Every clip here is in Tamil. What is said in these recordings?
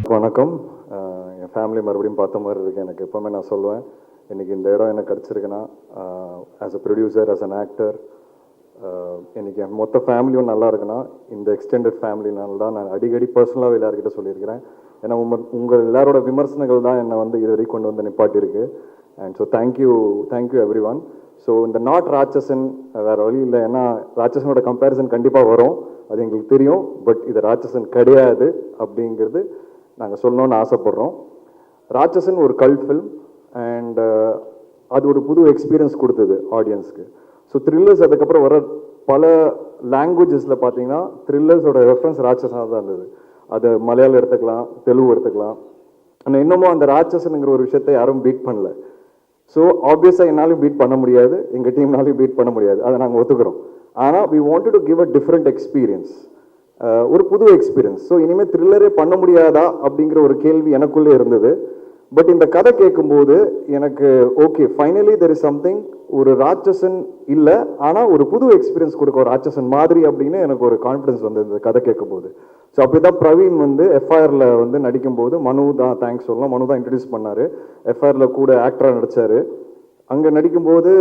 எல்லாருக்கும் வணக்கம். என் ஃபேமிலி மறுபடியும் பார்த்த மாதிரி இருக்குது. எனக்கு எப்போவுமே நான் சொல்லுவேன், இன்றைக்கி இந்த இடம் எனக்கு கிடச்சிருக்குன்னா as a producer, as an actor, இன்றைக்கி என் மொத்த ஃபேமிலியும் நல்லா இருக்குன்னா இந்த எக்ஸ்டெண்டட் ஃபேமிலினால தான். நான் அடிக்கடி பர்சனலாக எல்லாருக்கிட்ட சொல்லியிருக்கிறேன். ஏன்னா உங்கள் எல்லாரோட விமர்சனங்கள் தான் என்னை வந்து இது வரைக்கும் கொண்டு வந்து நிப்பாட்டியிருக்கு. And so thank you everyone. So இந்த நாட் ராட்சசன் வேறு வழி இல்லை, ஏன்னா ராட்சசனோட கம்பேரிசன் கண்டிப்பாக வரும், அது எங்களுக்கு தெரியும். பட் இது ராட்சசன் கிடையாது அப்படிங்கிறது நாங்கள் சொல்லணும்னு ஆசைப்பட்றோம். ராட்சசன் ஒரு கல்ட் ஃபில்ம் அண்ட் அது ஒரு புது எக்ஸ்பீரியன்ஸ் கொடுத்தது ஆடியன்ஸ்க்கு. ஸோ த்ரில்லர்ஸ் அதுக்கப்புறம் வர பல லாங்குவேஜஸில் பார்த்தீங்கன்னா த்ரில்லர்ஸோட ரெஃபரன்ஸ் ராட்சசனாக தான் இருந்தது. அது மலையாளம் எடுத்துக்கலாம், தெலுங்கு எடுத்துக்கலாம். ஆனால் இன்னமும் அந்த ராட்சசனுங்கிற ஒரு விஷயத்தை யாரும் பீட் பண்ணல. ஸோ ஆப்வியஸாக என்னாலும் பீட் பண்ண முடியாது, எங்கள் டீம்னாலையும் பீட் பண்ண முடியாது, அதை நாங்கள் ஒத்துக்கிறோம். ஆனால் we wanted to give a different experience, ஒரு புது எக்ஸ்பீரியன்ஸ். ஸோ இனிமேல் த்ரில்லரே பண்ண முடியாதா அப்படிங்கிற ஒரு கேள்வி எனக்குள்ளே இருந்தது. பட் இந்த கதை கேட்கும்போது எனக்கு okay, finally there is something, ஒரு ராட்சசன் இல்லை ஆனால் ஒரு புது எக்ஸ்பீரியன்ஸ் கொடுக்க ஒரு ராட்சசன் மாதிரி அப்படின்னு எனக்கு ஒரு கான்ஃபிடன்ஸ் வந்தது இந்த கதை கேட்கும்போது. ஸோ அப்படி தான் பிரவீன் வந்து எஃப்ஐஆரில் வந்து நடிக்கும்போது மனு தான் தேங்க்ஸ் சொல்லலாம், மனு தான் இன்ட்ரடியூஸ் பண்ணார். எஃப்ஐஆரில் கூட ஆக்டராக நடித்தார். அங்கே நடிக்கும்போது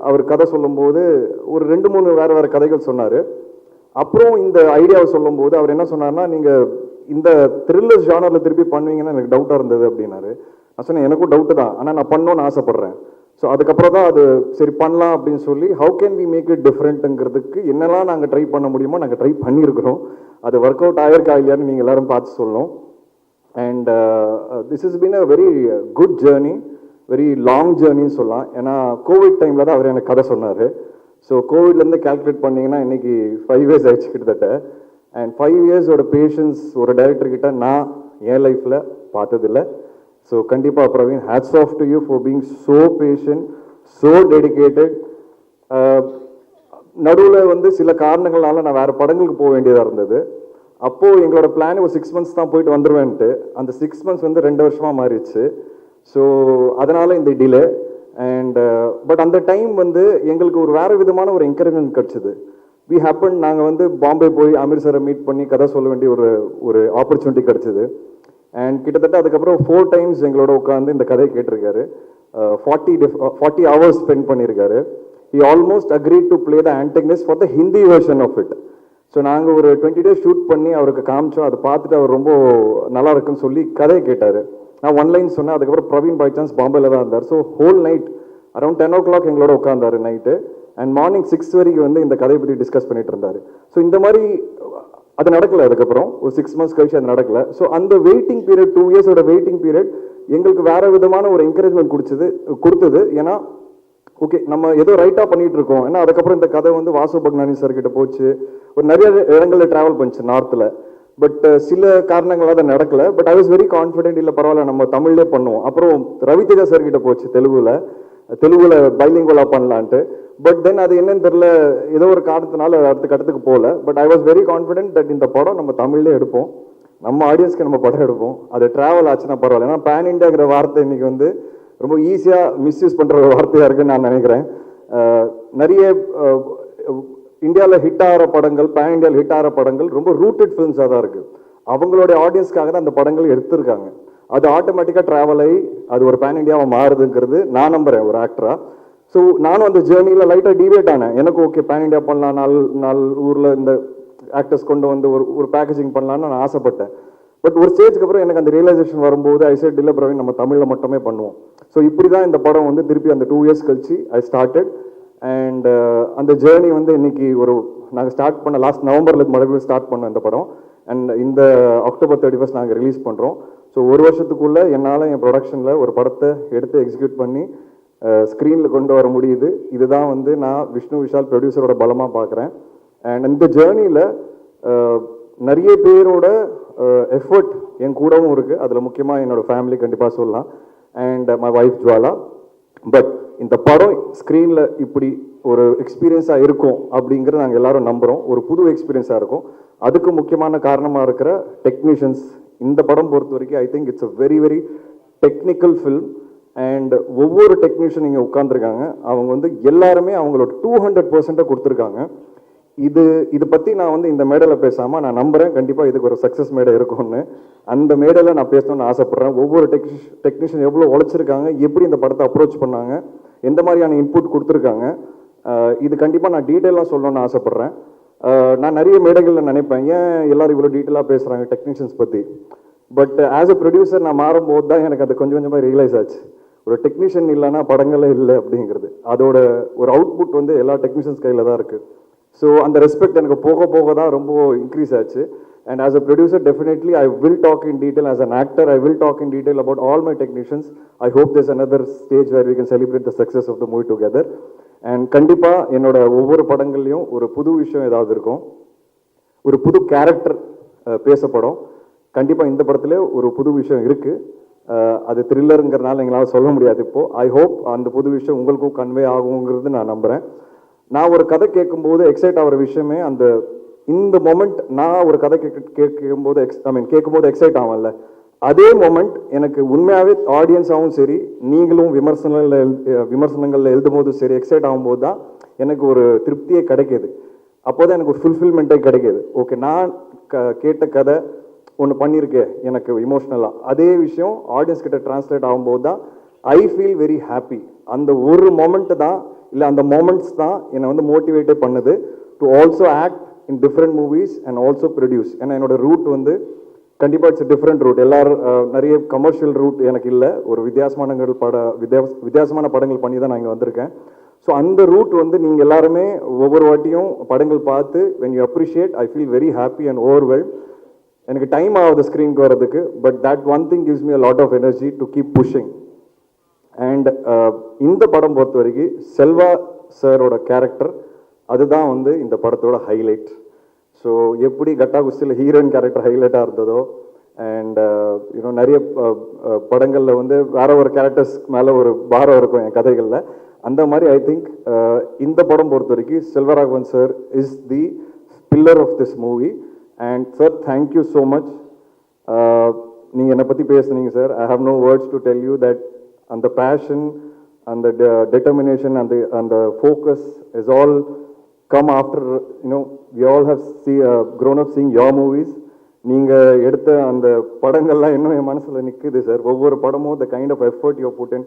அவர் கதை சொல்லும்போது ஒரு 2-3 வேறு கதைகள் சொன்னார். அப்புறம் இந்த ஐடியாவை சொல்லும்போது அவர் என்ன சொன்னார்னா, நீங்கள் இந்த த்ரில்லர் ஜானரில் திருப்பி பண்ணுவீங்கன்னு எனக்கு டவுட்டாக இருந்தது அப்படின்னாரு. நான் சொன்னேன் எனக்கும் டவுட்டு தான், ஆனால் நான் பண்ணணும்னு ஆசைப்பட்றேன். ஸோ அதுக்கப்புறம் தான் அது சரி பண்ணலாம் அப்படின்னு சொல்லி how can we make it டிஃப்ரெண்ட்டுங்கிறதுக்கு என்னெல்லாம் நாங்கள் ட்ரை பண்ண முடியுமோ நாங்கள் ட்ரை பண்ணியிருக்கிறோம். அது ஒர்க் அவுட் ஆகிருக்கா இல்லையான்னு நீங்கள் எல்லோரும் பார்த்து சொல்லணும். And this is been a very good journey, very long ஜேர்னின்னு சொல்லலாம். ஏன்னா கோவிட் டைமில் தான் அவர் எனக்கு கதை சொன்னார். ஸோ கோவிட்லேருந்து கால்குலேட் பண்ணிங்கன்னா இன்றைக்கி 5 years ஆயிடுச்சு கிட்டத்தட்ட. அண்ட் 5 yearsோட பேஷன்ஸ் ஒரு டைரக்டர்கிட்ட நான் என் லைஃப்பில் பார்த்ததில்லை. ஸோ கண்டிப்பாக Praveen, hats off to you for being so patient, so dedicated. நடுவில் வந்து சில காரணங்களால நான் வேறு படங்களுக்கு போக வேண்டியதாக இருந்தது. அப்போது எங்களோட பிளான் ஒரு 6 months தான் போயிட்டு வந்துடுவேன்ட்டு, அந்த 6 months வந்து 2 வருஷமாக மாறிடுச்சு. ஸோ அதனால் இந்த டிலே. அண்ட் பட் அந்த டைம் வந்து எங்களுக்கு ஒரு வேறு விதமான ஒரு என்கரேஜ்மெண்ட் கிடச்சிது. வி ஹேப்பன், நாங்கள் வந்து பாம்பே போய் அமீர் சாரை மீட் பண்ணி கதை சொல்ல வேண்டிய ஒரு ஆப்பர்ச்சுனிட்டி கிடச்சிது. அண்ட் கிட்டத்தட்ட அதுக்கப்புறம் 4 times எங்களோட உட்காந்து இந்த கதையை கேட்டிருக்காரு. 40 hours ஸ்பெண்ட் பண்ணியிருக்காரு. he almost agreed to play the antagonist for the Hindi version of it. So நாங்கள் ஒரு 20 days ஷூட் பண்ணி அவருக்கு காமிச்சோம். அதை பார்த்துட்டு அவர் ரொம்ப நல்லா இருக்குன்னு சொல்லி கதையை கேட்டார். நான் 1 line சொன்னேன். அதுக்கப்புறம் பிரவீன் பை சான்ஸ் பாம்பேல தான் இருந்தார். So whole night around 10 o'clock எங்களோட உட்காந்தார் நைட்டு. அண்ட் மார்னிங் 6 வரைக்கும் வந்து இந்த கதையை பற்றி டிஸ்கஸ் பண்ணிட்டு இருந்தார். ஸோ இந்த மாதிரி அது நடக்கலை. அதுக்கப்புறம் ஒரு 6 months கழிச்சு அது நடக்கலை. ஸோ அந்த வெயிட்டிங் பீரியட், 2 yearsோட வெயிட்டிங் பீரியட் எங்களுக்கு வேறு விதமான ஒரு என்கரேஜ்மெண்ட் கொடுத்தது. ஏன்னா ஓகே, நம்ம ஏதோ ரைட்டாக பண்ணிட்டு இருக்கோம். ஏன்னா அதுக்கப்புறம் இந்த கதை வந்து வாசு பக்னானி சார் கிட்ட போச்சு, ஒரு நிறைய இடங்களில் ட்ராவல் பண்ணிச்சு நார்த்தில். பட் சில காரணங்களாக அதை நடக்கலை. But I was very confident, இல்லை பரவாயில்ல நம்ம தமிழ்லே பண்ணுவோம். அப்புறம் ரவிதேஜா சார் கிட்ட போச்சு தெலுங்குல பைலிங்குவலாக பண்ணலான்ட்டு. பட் தென் அது என்னன்னு தெரியல, ஏதோ ஒரு காரணத்தினால அடுத்த கட்டத்துக்கு போகல. But I was very confident that இந்த படம் நம்ம தமிழ்லே எடுப்போம், நம்ம ஆடியன்ஸ்க்கு நம்ம படம் எடுப்போம். அது ட்ராவல் ஆச்சுன்னா பரவாயில்ல. ஏன்னா பேன் இண்டியாங்கிற வார்த்தை இன்னைக்கு வந்து ரொம்ப ஈஸியாக மிஸ்யூஸ் பண்ணுற ஒரு வார்த்தையாக இருக்குன்னு நான் நினைக்கிறேன். நிறைய இந்தியாவில் ஹிட் ஆகிற படங்கள், பேன் இண்டியாவில் ஹிட் ஆகிற படங்கள் ரொம்ப ரூட்டட் ஃபிலிம்ஸாக தான் இருக்குது. அவங்களுடைய ஆடியன்ஸ்க்காக தான் அந்த படங்கள் எடுத்திருக்காங்க. அது ஆட்டோமேட்டிக்காக ட்ராவல் ஆகி அது ஒரு பேன் இண்டியாவை மாறுதுங்கிறது நான் நம்புகிறேன் ஒரு ஆக்டராக. ஸோ நானும் அந்த ஜேர்னியில் லைட்டாக டிவேட் ஆனேன். எனக்கு ஓகே பேன் இண்டியா பண்ணலாம், நாலு ஊரில் இந்த ஆக்டர்ஸ் கொண்டு வந்து ஒரு பேக்கேஜிங் பண்ணலான்னு நான் ஆசைப்பட்டேன். பட் ஒரு ஸ்டேஜ்க்கு அப்புறம் எனக்கு அந்த ரியலைசேஷன் வரும்போது ஐ செட் இல்லை பிரவீன், நம்ம தமிழில் மட்டுமே பண்ணுவோம். ஸோ இப்படி தான் இந்த படம் வந்து திருப்பி அந்த 2 years கழிச்சு ஐ ஸ்டார்டட். அண்ட் அந்த ஜேர்னி வந்து இன்னைக்கு நாங்கள் ஸ்டார்ட் பண்ண லாஸ்ட் நவம்பரில் மறுபடியும் ஸ்டார்ட் பண்ணோம் இந்த படம். அண்ட் இந்த October 31st நாங்கள் ரிலீஸ் பண்ணுறோம். ஸோ ஒரு வருஷத்துக்குள்ளே என்னால் என் ப்ரொடக்ஷனில் ஒரு படத்தை எடுத்து எக்ஸிக்யூட் பண்ணி ஸ்க்ரீனில் கொண்டு வர முடியுது. இதுதான் வந்து நான் விஷ்ணு விஷால் ப்ரொடியூசரோட பலமாக பார்க்குறேன். அண்ட் இந்த ஜேர்னியில் நிறைய பேரோட எஃபர்ட் என் கூடவும் இருக்குது. அதில் முக்கியமாக என்னோடய ஃபேமிலி கண்டிப்பாக சொல்லலாம், and my wife Jwala. But இந்த படம் ஸ்க்ரீனில் இப்படி ஒரு எக்ஸ்பீரியன்ஸாக இருக்கும் அப்படிங்கிறத நாங்கள் எல்லாரும் நம்புகிறோம். ஒரு புது எக்ஸ்பீரியன்ஸாக இருக்கும். அதுக்கு முக்கியமான காரணமாக இருக்கிற டெக்னீஷியன்ஸ். இந்த படம் பொறுத்த வரைக்கும் I think it's a very very technical film. And ஒவ்வொரு டெக்னீஷியன் இங்கே உட்காந்துருக்காங்க, அவங்க வந்து எல்லாருமே அவங்களோட 200% கொடுத்துருக்காங்க. இது பற்றி நான் வந்து இந்த மேடையில் பேசாமல் நான் நம்புகிறேன் கண்டிப்பாக இதுக்கு ஒரு சக்ஸஸ் மேடை இருக்கும்னு. அந்த மேடையில் நான் பேசணும்னு ஆசைப்பட்றேன். ஒவ்வொரு டெக்னீஷியன் எவ்வளோ உழைச்சிருக்காங்க, எப்படி இந்த படத்தை அப்ரோச் பண்ணாங்க, எந்த மாதிரியான இன்புட் கொடுத்துருக்காங்க, இது கண்டிப்பாக நான் டீட்டெயிலாக சொல்லணும்னு ஆசைப்பட்றேன். நான் நிறைய மேடைகளில் நினைப்பேன், ஏன் எல்லாரும் இவ்வளோ டீட்டெயிலாக பேசுகிறாங்க டெக்னீஷியன்ஸ் பற்றி. பட் ஆஸ் அ ப்ரொடியூசர் நான் மாறும்போது தான் எனக்கு அது கொஞ்சம் கொஞ்சமாக ரியலைஸ் ஆச்சு. ஒரு டெக்னீஷியன் இல்லைன்னா படங்களே இல்லை அப்படிங்கிறது. அதோட ஒரு அவுட்புட் வந்து எல்லா டெக்னீஷியன்ஸ் கையில் தான் இருக்குது. ஸோ அந்த ரெஸ்பெக்ட் எனக்கு போக போக தான் ரொம்ப இன்க்ரீஸ் ஆச்சு. And as a producer, definitely I will talk in detail. As an actor, I will talk in detail about all my technicians. I hope there's another stage where we can celebrate the success of the movie together. And கண்டிப்பா என்னோட ஒவ்வொரு படங்கள்லையும் ஒரு புது விஷயம் ஏதாவது இருக்கும், ஒரு புது கேரக்டர் பேசப்படும். கண்டிப்பா இந்த படத்துல ஒரு புது விஷயம் இருக்கு. அது த்ரில்லருங்கிறதுனால எங்களால் சொல்ல முடியாது இப்போ. ஐ ஹோப் அந்த புது விஷயம் உங்களுக்கும் கன்வே ஆகுங்கிறது நான் நம்புறேன். நான் ஒரு கதை கேட்கும்போது எக்ஸைட் ஆகிற விஷயமே அந்த இந்த மொமெண்ட். நான் ஒரு கதை கேட்கும்போது கேட்கும்போது எக்ஸைட் ஆகல, அதே மொமெண்ட் எனக்கு உண்மையாகவே ஆடியன்ஸாகவும் சரி, நீங்களும் விமர்சனங்களில் எழுதும் போதும் சரி எக்ஸைட் ஆகும்போது தான் எனக்கு ஒரு திருப்தியே கிடைக்கிது. அப்போதான் எனக்கு ஒரு ஃபுல்ஃபில்மெண்ட்டே கிடைக்கிது. ஓகே, நான் கேட்ட கதை ஒன்று பண்ணியிருக்கேன் எனக்கு இமோஷ்னலாக, அதே விஷயம் ஆடியன்ஸ் கிட்ட டிரான்ஸ்லேட் ஆகும்போது தான் ஐ ஃபீல் வெரி ஹாப்பி. அந்த ஒரு மொமெண்ட்டு தான், இல்லை அந்த மொமெண்ட்ஸ் தான் என்னை வந்து மோட்டிவேட்டே பண்ணுது to also act in different movies and also produce. ஏன்னா என்னோட ரூட் வந்து கண்டிப்பாக இட்ஸ் டிஃப்ரெண்ட் ரூட். எல்லாரும் நிறைய கமர்ஷியல் ரூட் எனக்கு இல்லை. ஒரு வித்தியாசமான படங்கள் பண்ணி தான் நான் இங்கே வந்திருக்கேன். ஸோ அந்த ரூட் வந்து நீங்கள் எல்லாருமே ஒவ்வொரு வாட்டியும் படங்கள் பார்த்து when you appreciate, I feel very happy and overwhelmed. எனக்கு டைம் ஆகுது ஸ்க்ரீனுக்கு வர்றதுக்கு, but that one thing gives me a lot of energy to keep pushing. And இந்த படம் பொறுத்த வரைக்கும் செல்வா சாரோட கேரக்டர் அதுதான் வந்து இந்த படத்தோட ஹைலைட். ஸோ எப்படி கட்டா குஸ்தியில் ஹீரோயின் கேரக்டர் ஹைலைட்டாக இருந்ததோ, அண்ட் இன்னும் நிறைய படங்களில் வந்து வேற ஒரு கேரக்டர்ஸ் மேலே ஒரு பாரம் இருக்கும் என் கதைகளில், அந்த மாதிரி ஐ திங்க் இந்த படம் பொறுத்த வரைக்கும் Selvaraghavan sir is the pillar of this movie. And sir, thank you so much. நீங்கள் என்னை பற்றி பேசுனீங்க sir. I have no words to tell you that அந்த பேஷன், அந்த determination, and the focus is all come after, we all have grown up seeing your movies. நீங்கள் எடுத்த அந்த படங்கள்லாம் இன்னும் என் மனசில் நிற்குது சார். ஒவ்வொரு படமும் the kind of effort you put in,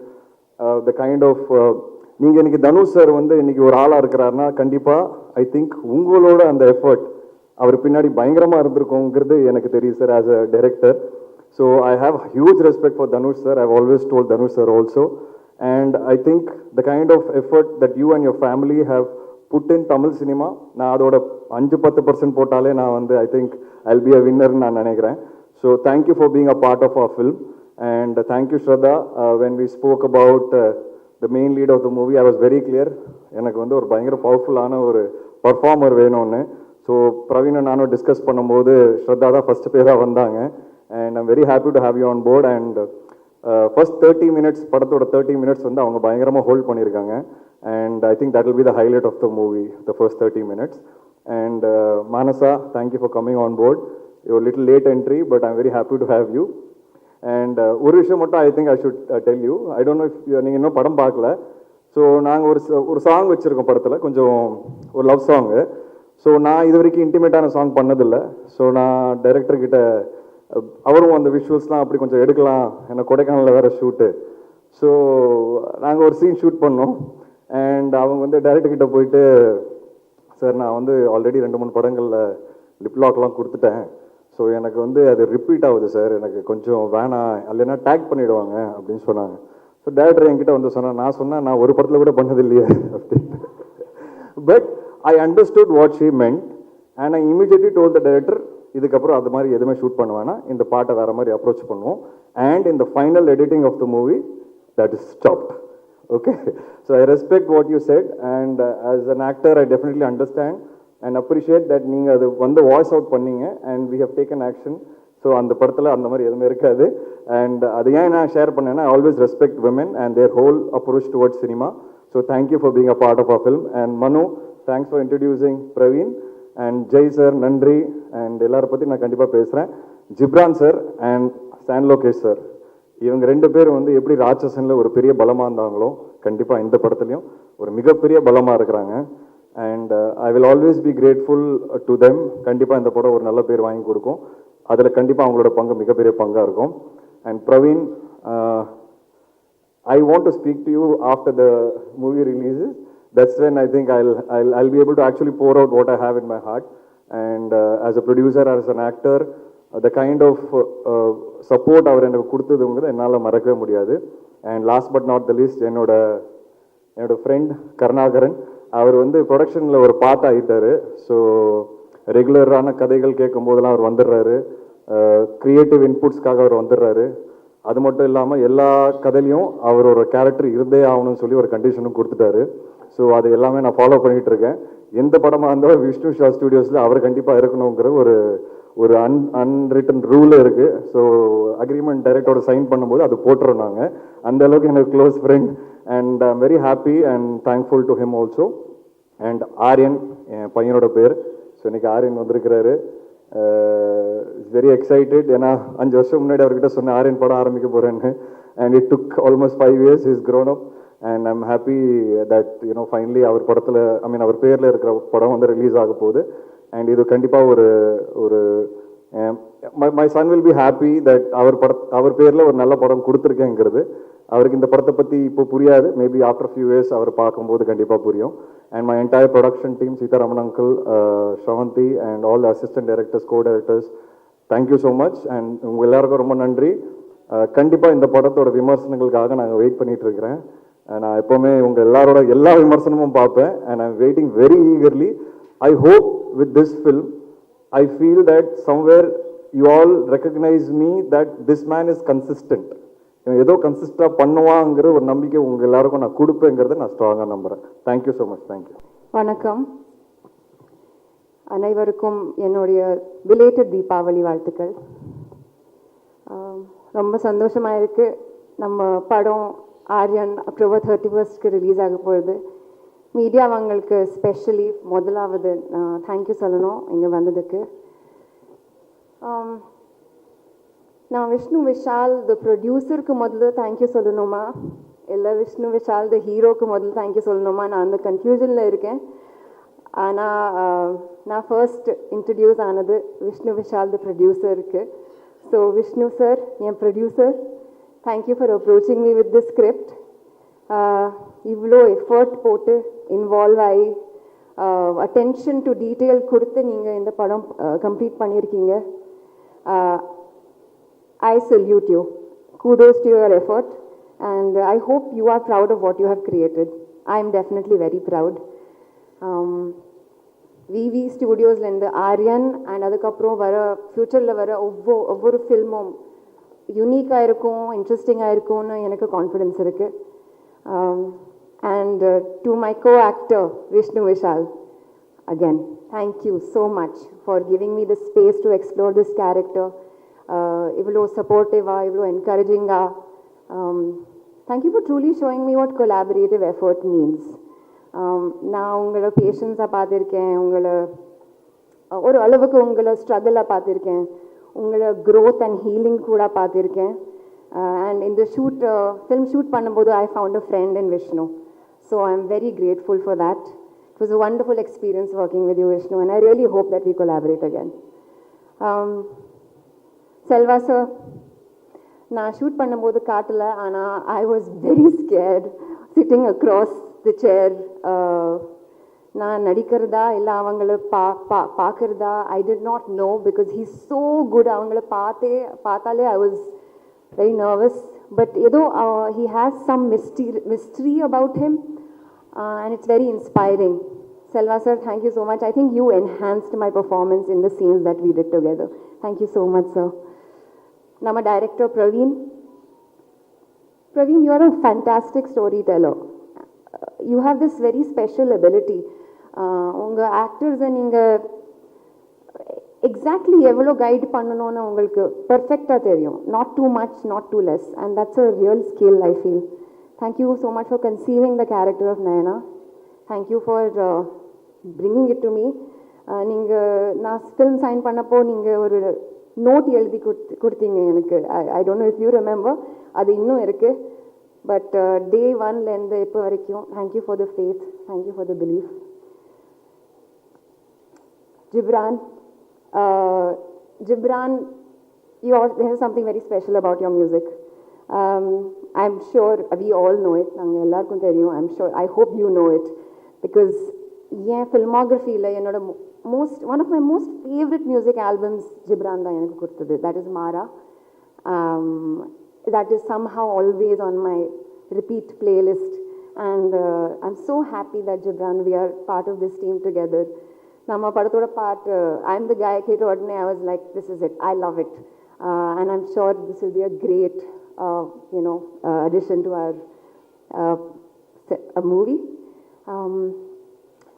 the kind of நீங்கள் இன்னைக்கு தனுஷ் சார் வந்து இன்னைக்கு ஒரு ஆளாக இருக்கிறாருன்னா கண்டிப்பாக ஐ திங்க் உங்களோட அந்த எஃபர்ட் அவர் பின்னாடி பயங்கரமாக இருந்திருக்குங்கிறது எனக்கு தெரியும் sir as a director. So I have huge respect for Dhanush sir. I've always told Dhanush sir also. And I think the kind of effort that you and your family have put in Tamil cinema, na adoda 5-10% potale na vande I think I'll be a winner na nenekiren. So thank you for being a part of our film. And thank you Shraddha. When we spoke about the main lead of the movie, I was very clear. எனக்கு வந்து ஒரு பயங்கர பவர்ஃபுல்லான ஒரு பர்ஃபார்மர் வேணும்னு. ஸோ பிரவீனை நானும் டிஸ்கஸ் பண்ணும்போது ஸ்ரத்தா தான் ஃபஸ்ட்டு பேராக வந்தாங்க. And I'm very happy to have you on board. And first 30 minutes, படத்தோட 30 minutes வந்து அவங்க பயங்கரமாக ஹோல்ட் பண்ணியிருக்காங்க. And I think that will be the highlight of the movie, the first 30 minutes. And Manasa, thank you for coming on board. You're a little late entry, but I'm very happy to have you. And ஒரு விஷயம் மட்டும் I think I should tell you. I don't know if நீங்கள் இன்னும் படம் பார்க்கல. ஸோ நாங்கள் ஒரு சாங் வச்சுருக்கோம் படத்தில், கொஞ்சம் ஒரு லவ் சாங்கு. ஸோ நான் இது வரைக்கும் இன்டிமேட்டான சாங் பண்ணதில்லை. ஸோ நான் டைரக்டர்கிட்ட அவரும் அந்த விஷுவல்ஸ்லாம் அப்படி கொஞ்சம் எடுக்கலாம், ஏன்னா கொடைக்கானலில் வேறு ஷூட்டு. ஸோ நாங்கள் ஒரு சீன் ஷூட் பண்ணோம். அண்ட் அவங்க வந்து டைரக்டர்கிட்ட போயிட்டு, சார் நான் வந்து ஆல்ரெடி 2-3 படங்களில் லிப்லாக்லாம் கொடுத்துட்டேன். ஸோ எனக்கு வந்து அது ரிப்பீட் ஆகுது சார், எனக்கு கொஞ்சம் வேணாம், இல்லைன்னா டேக் பண்ணிவிடுவாங்க அப்படின்னு சொன்னாங்க. ஸோ டைரக்டர் என்கிட்ட வந்து நான் சொன்னேன் நான் ஒரு படத்தில் கூட பண்ணதில்லையே அப்படின்ட்டு. But I understood what she மென்ட் and I immediately told the director, இதுக்கப்புறம் அது மாதிரி எதுவுமே ஷூட் பண்ணுவேன்னா இந்த பாட்டை வேறு மாதிரி அப்ரோச் பண்ணுவோம். அண்ட் இந்த final editing of the movie that is stopped. Okay, so I respect what you said. And as an actor I definitely understand and appreciate that நீங்கள் அது வந்து வாய்ஸ் அவுட் பண்ணீங்க and we have taken action. So அந்த படத்தில் அந்த மாதிரி எதுவுமே இருக்காது. அண்ட் அது ஏன் நான் ஷேர் பண்ணேன்னா, I always respect women and their whole approach towards cinema. So thank you for being a part of a film. And Manu, thanks for introducing Praveen. And Jai sir நன்றி. அண்ட் எல்லாரை பற்றி நான் கண்டிப்பாக பேசுகிறேன். Ghibran sir and Shaan Lokesh sir, இவங்க 2 பேர் வந்து எப்படி ராட்சசனில் ஒரு பெரிய பலமாக இருந்தாங்களோ கண்டிப்பாக இந்த படத்துலையும் ஒரு மிகப்பெரிய பலமாக இருக்கிறாங்க. And I will always be grateful to them. கண்டிப்பாக இந்த படம் ஒரு நல்ல பேர் வாங்கி கொடுக்கும். அதில் கண்டிப்பாக அவங்களோட பங்கு மிகப்பெரிய பங்காக இருக்கும். And Praveen, I want to speak to you after the movie releases. That's when I think I'll be able to actually pour out what I have in my heart. And as a producer, as an actor, the kind of support அவர் எனக்கு கொடுத்ததுங்கிறது என்னால் மறக்கவே முடியாது. And last but not the least, என்னோட ஃப்ரெண்ட் கருணாகரன், அவர் வந்து ப்ரொடக்ஷனில் ஒரு பார்ட் ஆகிட்டார். ஸோ ரெகுலரான கதைகள் கேட்கும் போதெல்லாம் அவர் வந்துடுறாரு, க்ரியேட்டிவ் இன்புட்ஸ்க்காக அவர் வந்துடுறாரு. அது மட்டும் இல்லாமல் எல்லா கதையிலையும் அவர் ஒரு கேரக்டர் இருந்தே ஆகணும்னு சொல்லி ஒரு கண்டிஷனும் கொடுத்துட்டாரு. ஸோ அது எல்லாமே நான் ஃபாலோ பண்ணிகிட்டு இருக்கேன். எந்த படமாக இருந்தாலும் விஷ்ணு விஷால் ஸ்டுடியோஸில் அவர் கண்டிப்பாக இருக்கணுங்கிற ஒரு அன்ரிட்டன் ரூல் இருக்குது. ஸோ அக்ரிமெண்ட் டைரக்டரோட சைன் பண்ணும்போது அது போட்டுறோம் நாங்கள். அந்த அளவுக்கு எனக்கு close friend. And I am very happy and thankful to him also. And Aryan, என் பையனோட பேர். ஸோ இன்னைக்கு ஆரியன் வந்திருக்கிறாரு. Very excited. ஏன்னா 5 வருஷம் முன்னாடி அவர்கிட்ட சொன்ன ஆரியன் படம் ஆரம்பிக்க போகிறேன்னு. And it took almost 5 years. Is grown up and I'm happy that finally அவர் படத்தில் அவர் பேரில் இருக்கிற படம் வந்து ரிலீஸ் ஆக போகுது. அண்ட் இது கண்டிப்பாக ஒரு my son will be happy that அவர் பேரில் ஒரு நல்ல படம் கொடுத்துருக்கேங்கிறது. அவருக்கு இந்த படத்தை பற்றி இப்போ புரியாது, மேபி ஆஃப்டர் ஃபியூ இயர்ஸ் அவர் பார்க்கும்போது கண்டிப்பாக புரியும். And my entire production team, Sitharaman uncle, Shavanthi and all assistant directors, go directors, thank you so much. And உங்கள் எல்லாருக்கும் ரொம்ப நன்றி. கண்டிப்பாக இந்த படத்தோட விமர்சனங்களுக்காக நாங்கள் வெயிட் பண்ணிட்டு இருக்கிறேன். நான் எப்போவுமே உங்கள் எல்லாரோட எல்லா விமர்சனமும் பார்ப்பேன். And I'm waiting very eagerly. I hope with this film I feel that somewhere you all recognise me that this man is consistent. ஏதோ கன்சிஸ்டாக பண்ணுவாங்கிற ஒரு நம்பிக்கை உங்கள் எல்லாருக்கும் நான் கொடுப்பேங்கிறத நான் ஸ்ட்ராங்காக நம்புகிறேன். Thank you so much. தேங்க்யூ. வணக்கம் அனைவருக்கும் என்னுடைய பிலேட்டட் தீபாவளி வாழ்த்துக்கள். ரொம்ப சந்தோஷமாக இருக்குது. நம்ம படம் ஆரியன் அக்டோபர் 31 ரிலீஸ் ஆக போகுது. மீடியாவங்களுக்கு ஸ்பெஷலி முதலாவது தேங்க்யூ சொல்லணும் இங்கே வந்ததுக்கு. நான் விஷ்ணு விஷால் த ப்ரொடியூசருக்கு முதல்ல தேங்க்யூ சொல்லணுமா இல்லை விஷ்ணு விஷால் த ஹீரோக்கு முதல்ல தேங்க்யூ சொல்லணுமா, நான் அந்த கன்ஃபியூஷனில் இருக்கேன். ஆனால் நான் ஃபர்ஸ்ட் இன்ட்ரடியூஸ் ஆனது விஷ்ணு விஷால் த ப்ரொடியூசருக்கு. So Vishnu sir, N producer, thank you for approaching me with the script. இவ்வளோ எஃபர்ட் போட்டு இன்வால்வ் ஆகி அட்டென்ஷன் டு டீட்டெயில் கொடுத்து நீங்கள் இந்த படம் கம்ப்ளீட் பண்ணியிருக்கீங்க. I salute you. Kudos to your effort, and I hope you are proud of what you have created. I am definitely very proud. VV Studios and Aryan and அதுக்கப்புறம் வர ஃப்யூச்சரில் வர ஒவ்வொரு ஃபில்மும் யூனிக்காக இருக்கும், இன்ட்ரெஸ்டிங்காக இருக்கும்னு எனக்கு கான்ஃபிடென்ஸ் இருக்குது. And to my co-actor Vishnu Vishal, again thank you so much for giving me the space to explore this character. இவ்வளோ சப்போர்ட்டிவாக, இவ்வளோ என்கரேஜிங்காக. Thank you for truly showing me what collaborative effort means. நான் உங்களை பேஷன்ஸாக பார்த்துருக்கேன், உங்களை ஒரு அளவுக்கு உங்களை ஸ்ட்ரகிளாக பார்த்துருக்கேன், உங்களை க்ரோத் அண்ட் ஹீலிங் கூட பார்த்துருக்கேன். அண்ட் இந்த ஃபிலிம் ஷூட் பண்ணும்போது I found a friend in Vishnu. So I am very grateful for that. It was a wonderful experience working with you Vishnu, and I really hope that we collaborate again. Selva sir, நான் ஷூட் பண்ணும்போது காட்டல, ஆனால் I was very scared sitting across the chair. நான் நடிக்கிறதா இல்லை அவங்கள பார்க்குறதா I did not know, because he so good. அவங்கள பார்த்தாலே I was very nervous. But ஏதோ he has some mystery about him and it's very inspiring. Selva sir, thank you so much. I think you enhanced my performance in the scenes that we did together. Thank you so much, sir. Nama director Praveen. Praveen, you are a fantastic storyteller. You have this very special ability. Unga actors and inga exactly evlo guide pannanonu ungalku perfect ah theriyum. Not too much, not too less, and that's a real skill I feel. Thank you so much for conceiving the character of Nayana. Thank you for bringing it to me. நான் ஃபில்ம் சைன் பண்ணப்போ நீங்கள் ஒரு நோட் எழுதி கொடுத்தீங்க எனக்கு. I don't know if you remember. அது இன்னும் இருக்குது. பட் டே 1லேருந்து இப்போ வரைக்கும் thank you for the faith, thank you for the belief. Gibran, Gibran, there's something very special about your music. I'm sure we all know it. I'm sure, I hope you know it. Because yeah, filmography, one of my most favorite music albums, Gibran, that is Mara. That is somehow always on my repeat playlist. And I'm so happy that Gibran, we are part of this team together. Nama Padatoda part, I'm the guy, I was like, this is it, I love it. And I'm sure this will be a great, addition to our movie.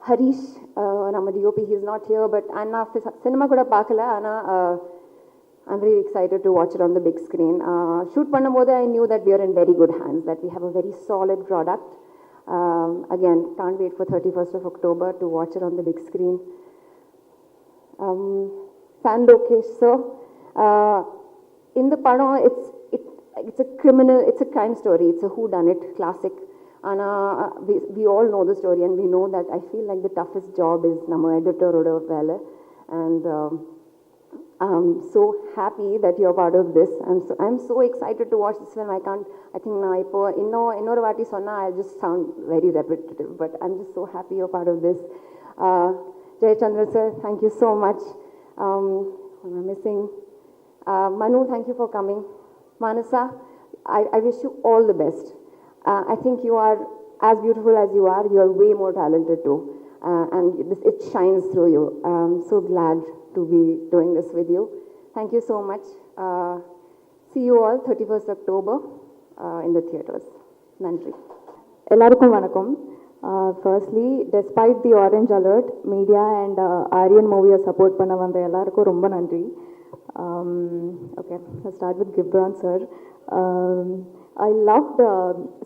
Harish, Nama DOP, he's not here, but Anna cinema kuda paakala, Anna, I'm very excited to watch it on the big screen. Shoot pannambodhu, I knew that we are in very good hands, that we have a very solid product. Again, can't wait for 31st of October to watch it on the big screen. San Lokesh, sir, in the padam, it's a crime story, it's a whodunit classic. And we all know the story, and we know that I feel like the toughest job is nama editor oda vela. And I'm so happy that you're part of this. I'm so excited to watch this film. I think na ipo innoru vaati sonna I'll just sound very repetitive, but I'm just so happy you're part of this. Jay Chandra sir, thank you so much. What am I missing? Manu, thank you for coming. Manasa, I wish you all the best. I think you are as beautiful as you are. You are way more talented too, and it shines through you. I'm so glad to be doing this with you. Thank you so much. See you all 31st October in the theaters. Nandri. எல்லாருக்கும் வணக்கம். Firstly, despite the orange alert, media and Aryan movie support பண்ண வந்த எல்லாருக்கும் ரொம்ப நன்றி. Okay, let's start with Gibran sir. I loved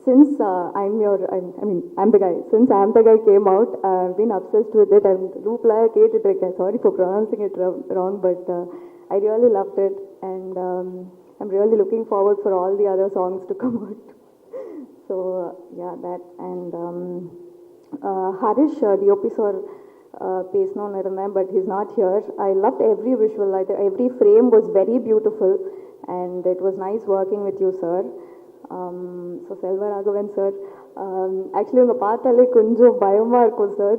since I'm the guy. Since I'm the guy came out, I've been obsessed with it. I'm sorry for pronouncing it wrong, but I really loved it, and I'm really looking forward for all the other songs to come out. So yeah, that and Harish, DOP sir, பேசணும்னு இருந்தேன், but he's not here. I loved every visual. Every frame was very beautiful, and it was nice working with you, sir. So Selva Raghavan sir, actually உங்க பார்த்தாலே கொஞ்சம் பயமா இருக்கும் sir,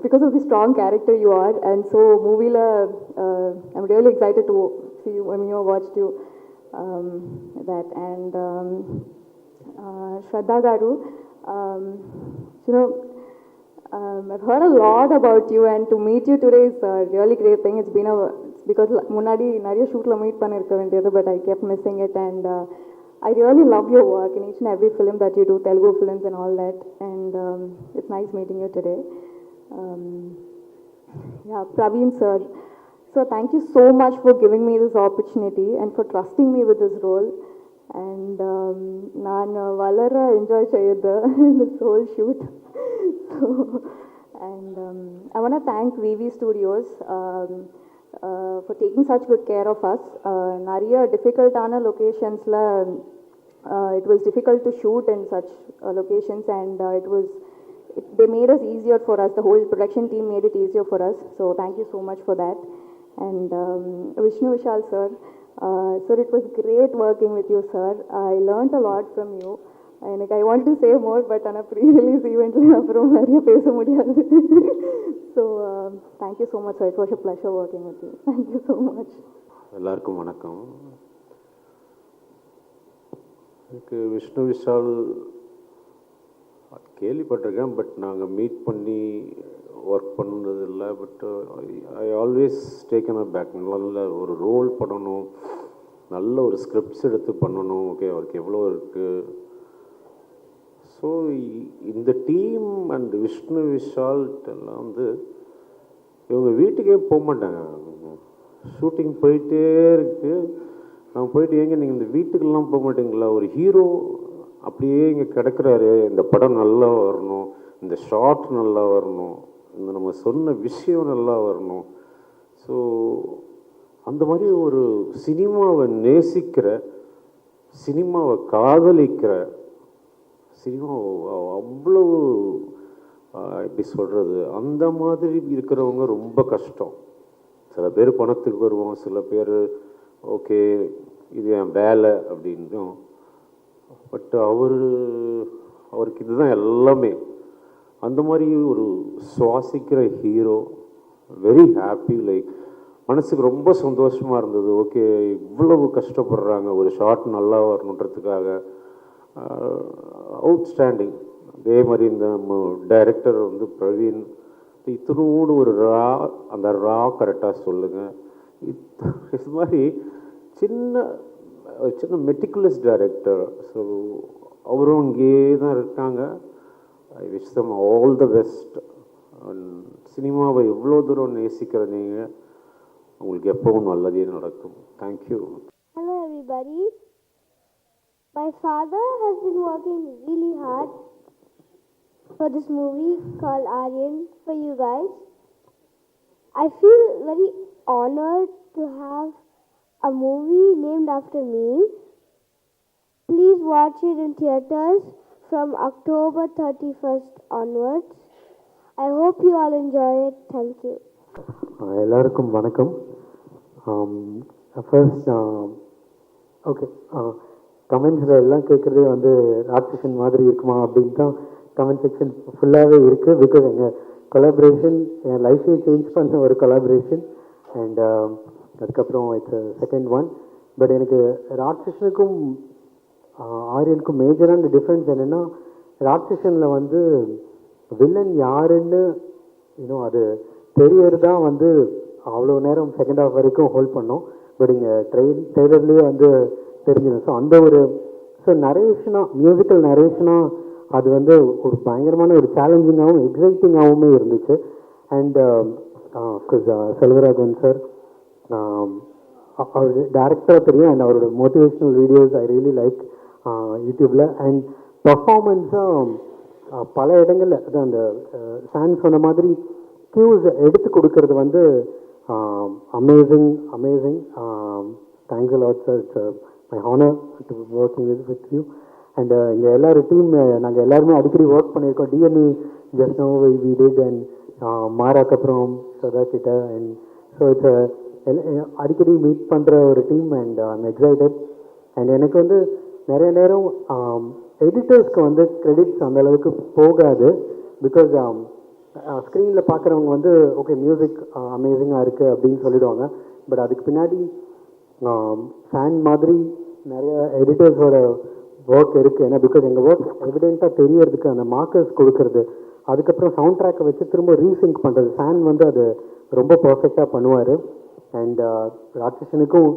because of the strong character you are, and so movie-ல I'm really excited to see you when you watched you that. And Shraddha garu, I've heard a lot about you, and to meet you today is a really great thing. It's because முன்னாடி நிறைய ஷூட்ல மீட் பண்ணிருக்க வேண்டியது, but I kept missing it, and I really love your work in each and every film that you do, Telugu films and all that, and it's nice meeting you today. Yeah, Praveen sir, so thank you so much for giving me this opportunity and for trusting me with this role. And நான் வளர என்ஜாய் செய்யுது this whole shoot. So, and I want to thank VV Studios for taking such good care of us. நிறைய டிஃபிகல்ட்டான லொக்கேஷன்ஸில் it was difficult to shoot in such locations, and they made us easier for us. The whole production team made it easier for us. So thank you so much for that. And Vishnu Vishal sir, sir, it was great working with you, sir. I learned a lot from you. And I wanted to say more, but on a pre-release event, so thank you so much, sir. It was a pleasure working with you. Thank you so much. எல்லாருக்கும் வணக்கம். எனக்கு விஷ்ணு விஷால் கேள்விப்பட்டிருக்கேன், பட் நாங்கள் மீட் பண்ணி ஒர்க் பண்ணதில்லை. But I always taken a back. நல்ல ஒரு ரோல் பண்ணணும், நல்ல ஒரு ஸ்கிரிப்ட்ஸ் எடுத்து பண்ணணும். ஓகே, அவருக்கு எவ்வளோ இருக்குது. ஸோ இந்த டீம் அண்ட் விஷ்ணு விஷால்ட்டெல்லாம் இவங்க வீட்டுக்கே போக மாட்டாங்க. ஷூட்டிங் போயிட்டே இருக்கு, நான் போயிட்டு ஏங்க நீங்கள் இந்த வீட்டுக்கெல்லாம் போக மாட்டீங்களா? ஒரு ஹீரோ அப்படியே இங்கே கிடக்கிறாரு, இந்த படம் நல்லா வரணும், இந்த ஷார்ட் நல்லா வரணும், இந்த நம்ம சொன்ன விஷயம் நல்லா வரணும். ஸோ அந்த மாதிரி ஒரு சினிமாவை நேசிக்கிற, சினிமாவை காதலிக்கிற, சினிமா அவ்வளவு எப்படி சொல்கிறது, அந்த மாதிரி இருக்கிறவங்க ரொம்ப கஷ்டம். சில பேர் பணத்துக்கு வருவோம், சில பேர் ஓகே இது என் வேலை அப்படின்னும். பட் அவருக்கு இதுதான் எல்லாமே. அந்த மாதிரி ஒரு சுவாசிக்கிற ஹீரோ. வெரி ஹாப்பி, லைக் மனசுக்கு ரொம்ப சந்தோஷமாக இருந்தது. ஓகே இவ்வளவு கஷ்டப்படுறாங்க ஒரு ஷார்ட் நல்லா வரணுன்றதுக்காக. அவுட்ஸ்டாண்டிங். அதே மாதிரி இந்த டைரக்டர் வந்து பிரவீன், இத்தனோடு ஒரு அந்த கரெக்டாக சொல்லுங்கள். இது மாதிரி சின்ன மெட்டிகுலஸ் டைரக்டர். ஸோ அவரும் இங்கே தான் இருக்காங்க. I wish them all the best. சினிமாவை எவ்வளோ தூரம் நேசிக்கிற நீங்கள், உங்களுக்கு எப்பவும் நல்லதே நடக்கும். Thank you. Hello everybody. My father has been working really hard for this movie called Aryan for you guys. I feel very honored to have a movie named after me. Please watch it in theaters from October 31st onwards. I hope you all enjoy it. Thank you. எல்லாருக்கும் வணக்கம். ஃபர்ஸ்ட் ஓகே, கமெண்ட்ஸில் எல்லாம் கேட்குறதே வந்து ராட்சசன் மாதிரி இருக்குமா அப்படின்னு தான் கமெண்ட் செக்ஷன் ஃபுல்லாகவே இருக்குது. பிகாஸ் எங்கள் கொலாபரேஷன் என் லைஃப்பையும் சேஞ்ச் பண்ண ஒரு கொலாபரேஷன். அண்ட் அதுக்கப்புறம் இட்ஸ் செகண்ட் ஒன். பட் எனக்கு ராட்சசனுக்கும் ஆரியனுக்கும் மேஜரான டிஃப்ரென்ஸ் என்னென்னா, ராட்சசனில் வந்து வில்லன் யாருன்னு இன்னும் அது தெரியறது தான் வந்து அவ்வளோ நேரம் செகண்ட் ஹாஃப் வரைக்கும் ஹோல்ட் பண்ணோம். பட் இங்கே ட்ரெய்லர்லேயே வந்து தெரிஞ்சிடும். ஸோ அந்த ஒரு நரேஷனாக, மியூசிக்கல் நரேஷனாக அது வந்து ஒரு பயங்கரமான ஒரு சேலஞ்சிங்காகவும் எக்ஸைட்டிங்காகவுமே இருந்துச்சு. அண்ட் செல்வராகவன் சார் அவர் டேரக்டராக தெரியும். அண்ட் அவரோட motivational videos I really like யூடியூப்பில். அண்ட் பர்ஃபார்மன்ஸும் பல இடங்களில் அதான் அந்த சான் சொன்ன மாதிரி கியூஸ் எடுத்து கொடுக்கறது வந்து amazing. Thanks a lot sir. It's my honour to working with you. And இங்கே எல்லாரும் டீம் நாங்கள் எல்லாருமே அடிக்கடி ஒர்க் பண்ணியிருக்கோம். TNE just know we did and மாராக்கு அப்புறம் சதா கிட்ட. அண்ட் ஸோ இட்ஸ் அடிக்கடி மீட் பண்ணுற ஒரு team. And I'm excited. And எனக்கு வந்து நிறைய நேரம் எடிட்டர்ஸ்க்கு வந்து கிரெடிட்ஸ் அந்த அளவுக்கு போகாது. பிகாஸ் ஸ்க்ரீனில் பார்க்குறவங்க வந்து ஓகே மியூசிக் அமேசிங்காக இருக்குது அப்படின்னு சொல்லிடுவாங்க. பட் அதுக்கு பின்னாடி ஃபேன் மாதிரி நிறைய எடிட்டர்ஸோட ஒர்க் இருக்குது. ஏன்னா பிகாஸ் எங்கள் ஒர்க் எவிடெண்ட்டாக தெரியறதுக்கு அந்த மார்க்கர்ஸ் கொடுக்கறது, அதுக்கப்புறம் சவுண்ட் ட்ராக்கை வச்சு திரும்ப ரீசிங்க் பண்ணுறது, ஃபேன் வந்து அது ரொம்ப பர்ஃபெக்டாக பண்ணுவார். அண்ட் ராட்சசனுக்கும்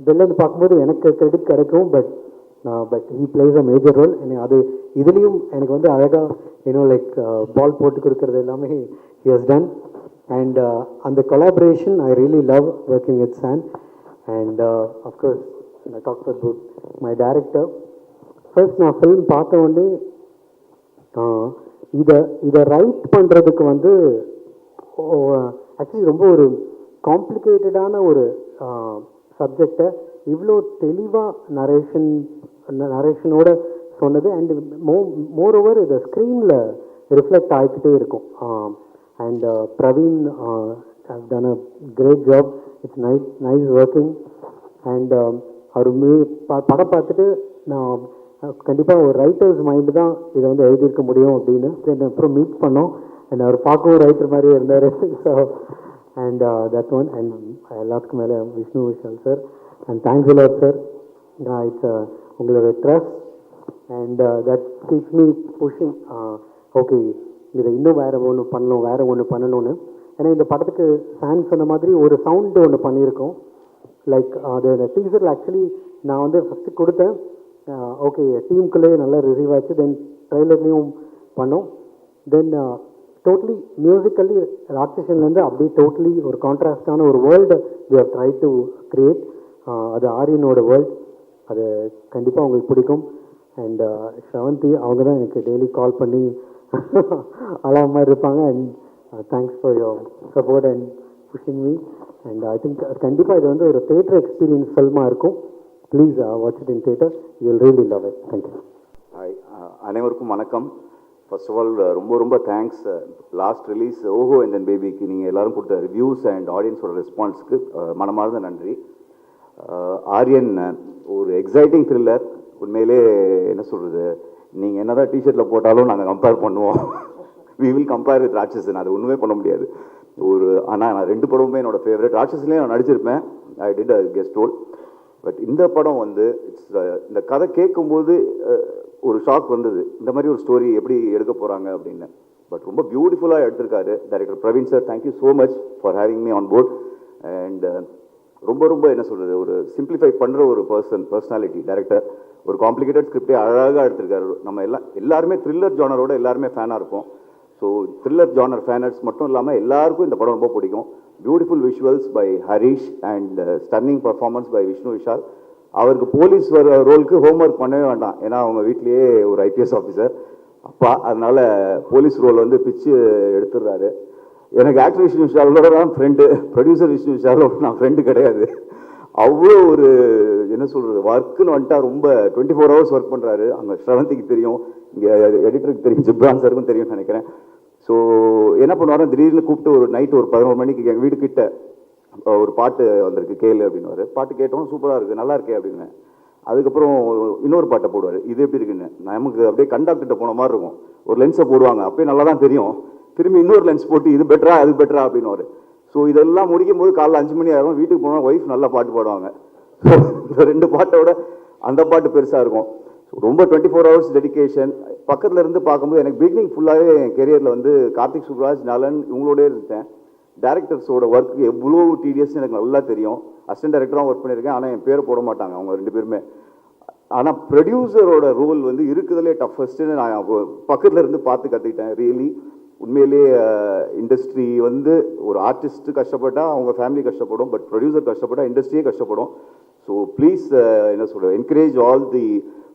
வெளிலேருந்து பார்க்கும்போது எனக்கு கிரெடிட் கிடைக்கும். But he plays a major role. அது இதுலேயும் எனக்கு வந்து அழகாக லைக் பால் போட்டு கொடுக்கறது எல்லாமே ஹி ஹஸ் டன். அண்ட் அந்த collaboration I really love working with San. And of course I talked about my director. First நான் ஃபிலிம் பார்த்த உடனே இதை ரைட் பண்ணுறதுக்கு வந்து ஆக்சுவலி ரொம்ப ஒரு காம்ப்ளிகேட்டடான ஒரு சப்ஜெக்டை இவ்வளோ தெளிவாக நரேஷனோட சொன்னது. அண்ட் மோர் ஓவர் இதை ஸ்க்ரீனில் ரிஃப்ளெக்ட் ஆகிக்கிட்டே இருக்கும். And Praveen has done a great job. It's nice working. And அவர் படம் பார்த்துட்டு நான் கண்டிப்பாக ஒரு ரைட்டர்ஸ் மைண்டு தான் இதை வந்து எழுதியிருக்க முடியும் அப்படின்னு தென் அப்புறம் மீட் பண்ணோம். அண்ட் அவர் பார்க்கவும் ரைட்டர் மாதிரியே இருந்தார். So and that one. And எல்லாத்துக்கும் மேலே Vishnu Vishal sir. And thanks a lot sir. It's உங்களோட trust and that keeps me pushing. Okay இதை இன்னும் வேறு ஒன்று பண்ணணும்னு. ஏன்னா இந்த படத்துக்கு சான் சொன்ன மாதிரி ஒரு சவுண்டு ஒன்று பண்ணியிருக்கோம். லைக் அது டீசரில் ஆக்சுவலி நான் வந்து ஃபஸ்ட்டு கொடுத்தேன். ஓகே டீமுக்குள்ளேயே நல்லா ரிசீவ் ஆச்சு. தென் ட்ரெய்லர்லேயும் பண்ணோம். தென் டோட்டலி மியூசிக்கல்லி ராட்சசன்லேருந்து அப்படியே டோட்டலி ஒரு கான்ட்ராஸ்டான ஒரு world we have try to create. அது ஆரியனோட வேர்ல்ட். அது கண்டிப்பாக உங்களுக்கு பிடிக்கும். அண்ட் ஷ்ரவந்தி அவங்க தான் எனக்கு டெய்லி கால் பண்ணி அழகாக மாதிரி இருப்பாங்க. And thanks for your support and pushing me. And I think கண்டிப்பாக இது வந்து ஒரு தியேட்டர் எக்ஸ்பீரியன்ஸ் ஃபில்மாக இருக்கும். Please watch it in theatre. You will really love it. Thank you. அனைவருக்கும் வணக்கம். ஃபர்ஸ்ட் ஆஃப் ஆல் ரொம்ப ரொம்ப தேங்க்ஸ். லாஸ்ட் ரிலீஸ் ஓஹோ அண்ட் தென் பேபிக்கு நீங்கள் எல்லாரும் கொடுத்த ரிவ்யூஸ் அண்ட் ஆடியன்ஸோட ரெஸ்பான்ஸுக்கு மனமார்ந்த நன்றி. ஆரியன் ஒரு எக்ஸைட்டிங் த்ரில்லர். உண்மையிலே என்ன சொல்கிறது, நீங்கள் என்ன தான் டிஷர்ட்டில் போட்டாலும் நாங்கள் கம்பேர் பண்ணுவோம். வி வில் கம்பேர் வித் ராட்சசன், அது ஒன்றுமே பண்ண முடியாது. ஆனால் நான் 2 படமுமே என்னோடய ஃபேவரட். ராட்சஸ்லேயும் நான் நடிச்சிருப்பேன், I did a guest role. But இந்த படம் வந்து இந்த கதை கேட்கும்போது ஒரு ஷாக் வந்தது, இந்த மாதிரி ஒரு ஸ்டோரி எப்படி எடுக்க போகிறாங்க அப்படின்னு. பட் ரொம்ப பியூட்டிஃபுல்லாக எடுத்திருக்காரு director Praveen sir. Thank you so much for having me on board. And ரொம்ப ரொம்ப என்ன சொல்கிறது, ஒரு சிம்பிளிஃபை பண்ணுற ஒரு பர்சனாலிட்டி டைரக்டர். ஒரு காம்ப்ளிகேட்டட் ஸ்கிரிப்டே அழகாக எடுத்திருக்காரு. நம்ம எல்லாருமே த்ரில்லர் ஜானரோட எல்லாருமே ஃபேனாக இருப்போம். ஸோ த்ரில்லர் ஜானர் ஃபேனர்ஸ் மட்டும் இல்லாமல் எல்லாருக்கும் இந்த படம் ரொம்ப பிடிக்கும். Beautiful visuals by Harish and stunning performance by Vishnu Vishal. அவருக்கு போலீஸ் ரோலுக்கு ஹோம்ஒர்க் பண்ணவே வேண்டாம், ஏன்னா அவங்க வீட்லேயே ஒரு ஐபிஎஸ் ஆஃபீஸர் அப்பா, அதனால போலீஸ் ரோல் வந்து பிச்சு எடுத்துடுறாரு. எனக்கு ஆக்டர் விஷ்ணு விஷாலோட தான் ஃப்ரெண்டு, ப்ரொடியூசர் விஷ்ணு விஷாலோட நான் ஃப்ரெண்டு கிடையாது. அவ்வளோ ஒரு என்ன சொல்கிறது, ஒர்க்குன்னு வந்துட்டா ரொம்ப 24 hours ஒர்க் பண்ணுறாரு. அங்கே ஸ்ரவந்திக்கு தெரியும், இங்கே எடிட்டருக்கு தெரியும், ஜிப்ரான் சாருக்கும் தெரியும்னு நினைக்கிறேன். ஸோ என்ன பண்ணுவாரு, திடீர்னு கூப்பிட்டு ஒரு நைட்டு ஒரு 11 மணிக்கு எங்கள் வீடு கிட்ட ஒரு பாட்டு வந்திருக்கு கேளு அப்படின்னு. பாட்டு கேட்டோம், சூப்பராக இருக்குது, நல்லா இருக்கே அப்படின்னு. அதுக்கப்புறம் இன்னொரு பாட்டை போடுவார், இது எப்படி இருக்குன்னு. நமக்கு அப்படியே கண்டாக்டர்கிட்ட போன மாதிரி இருக்கும். ஒரு லென்ஸை போடுவாங்க, அப்பயே நல்லா தான் தெரியும். திரும்பி இன்னொரு லென்ஸ் போட்டு இது பெட்டரா அது பெட்டரா அப்படின்னு. ஸோ இதெல்லாம் முடிக்கும் போது காலைல 5 மணி ஆகும். வீட்டுக்கு போனால் ஒய்ஃப் நல்லா பாட்டு பாடுவாங்க. இந்த 2 பாட்டோட அந்த பாட்டு பெருசாக இருக்கும். ரொம்ப 24 hours டெடிக்கேஷன். பக்கத்தில் இருந்து பார்க்கும்போது எனக்கு பிகினிங் ஃபுல்லாகவே என் கெரியரில் வந்து கார்த்திக் சுப்ராஜ், நலன் இவங்களோடே இருந்தேன். டேரக்டர்ஸோட ஒர்க் எவ்வளோ டிடிஎஸ்ன்னு எனக்கு நல்லா தெரியும். அசிஸ்டன்ட் டைரக்டராக ஒர்க் பண்ணியிருக்கேன், ஆனால் என் பேரை போட மாட்டாங்க அவங்க 2 பேருமே. ஆனால் ப்ரொடியூசரோட ரோல் வந்து இருக்குதுலே டஃபஸ்ட்டுன்னு நான் பக்கத்தில் இருந்து பார்த்து கற்றுக்கிட்டேன். ரியலி உண்மையிலே இண்டஸ்ட்ரி வந்து ஒரு ஆர்டிஸ்ட்டு கஷ்டப்பட்டால் அவங்க ஃபேமிலி கஷ்டப்படும், பட் ப்ரொடியூசர் கஷ்டப்பட்டால் இண்டஸ்ட்ரியே கஷ்டப்படும். ஸோ ப்ளீஸ் என்ன சொல்கிறது, encourage all the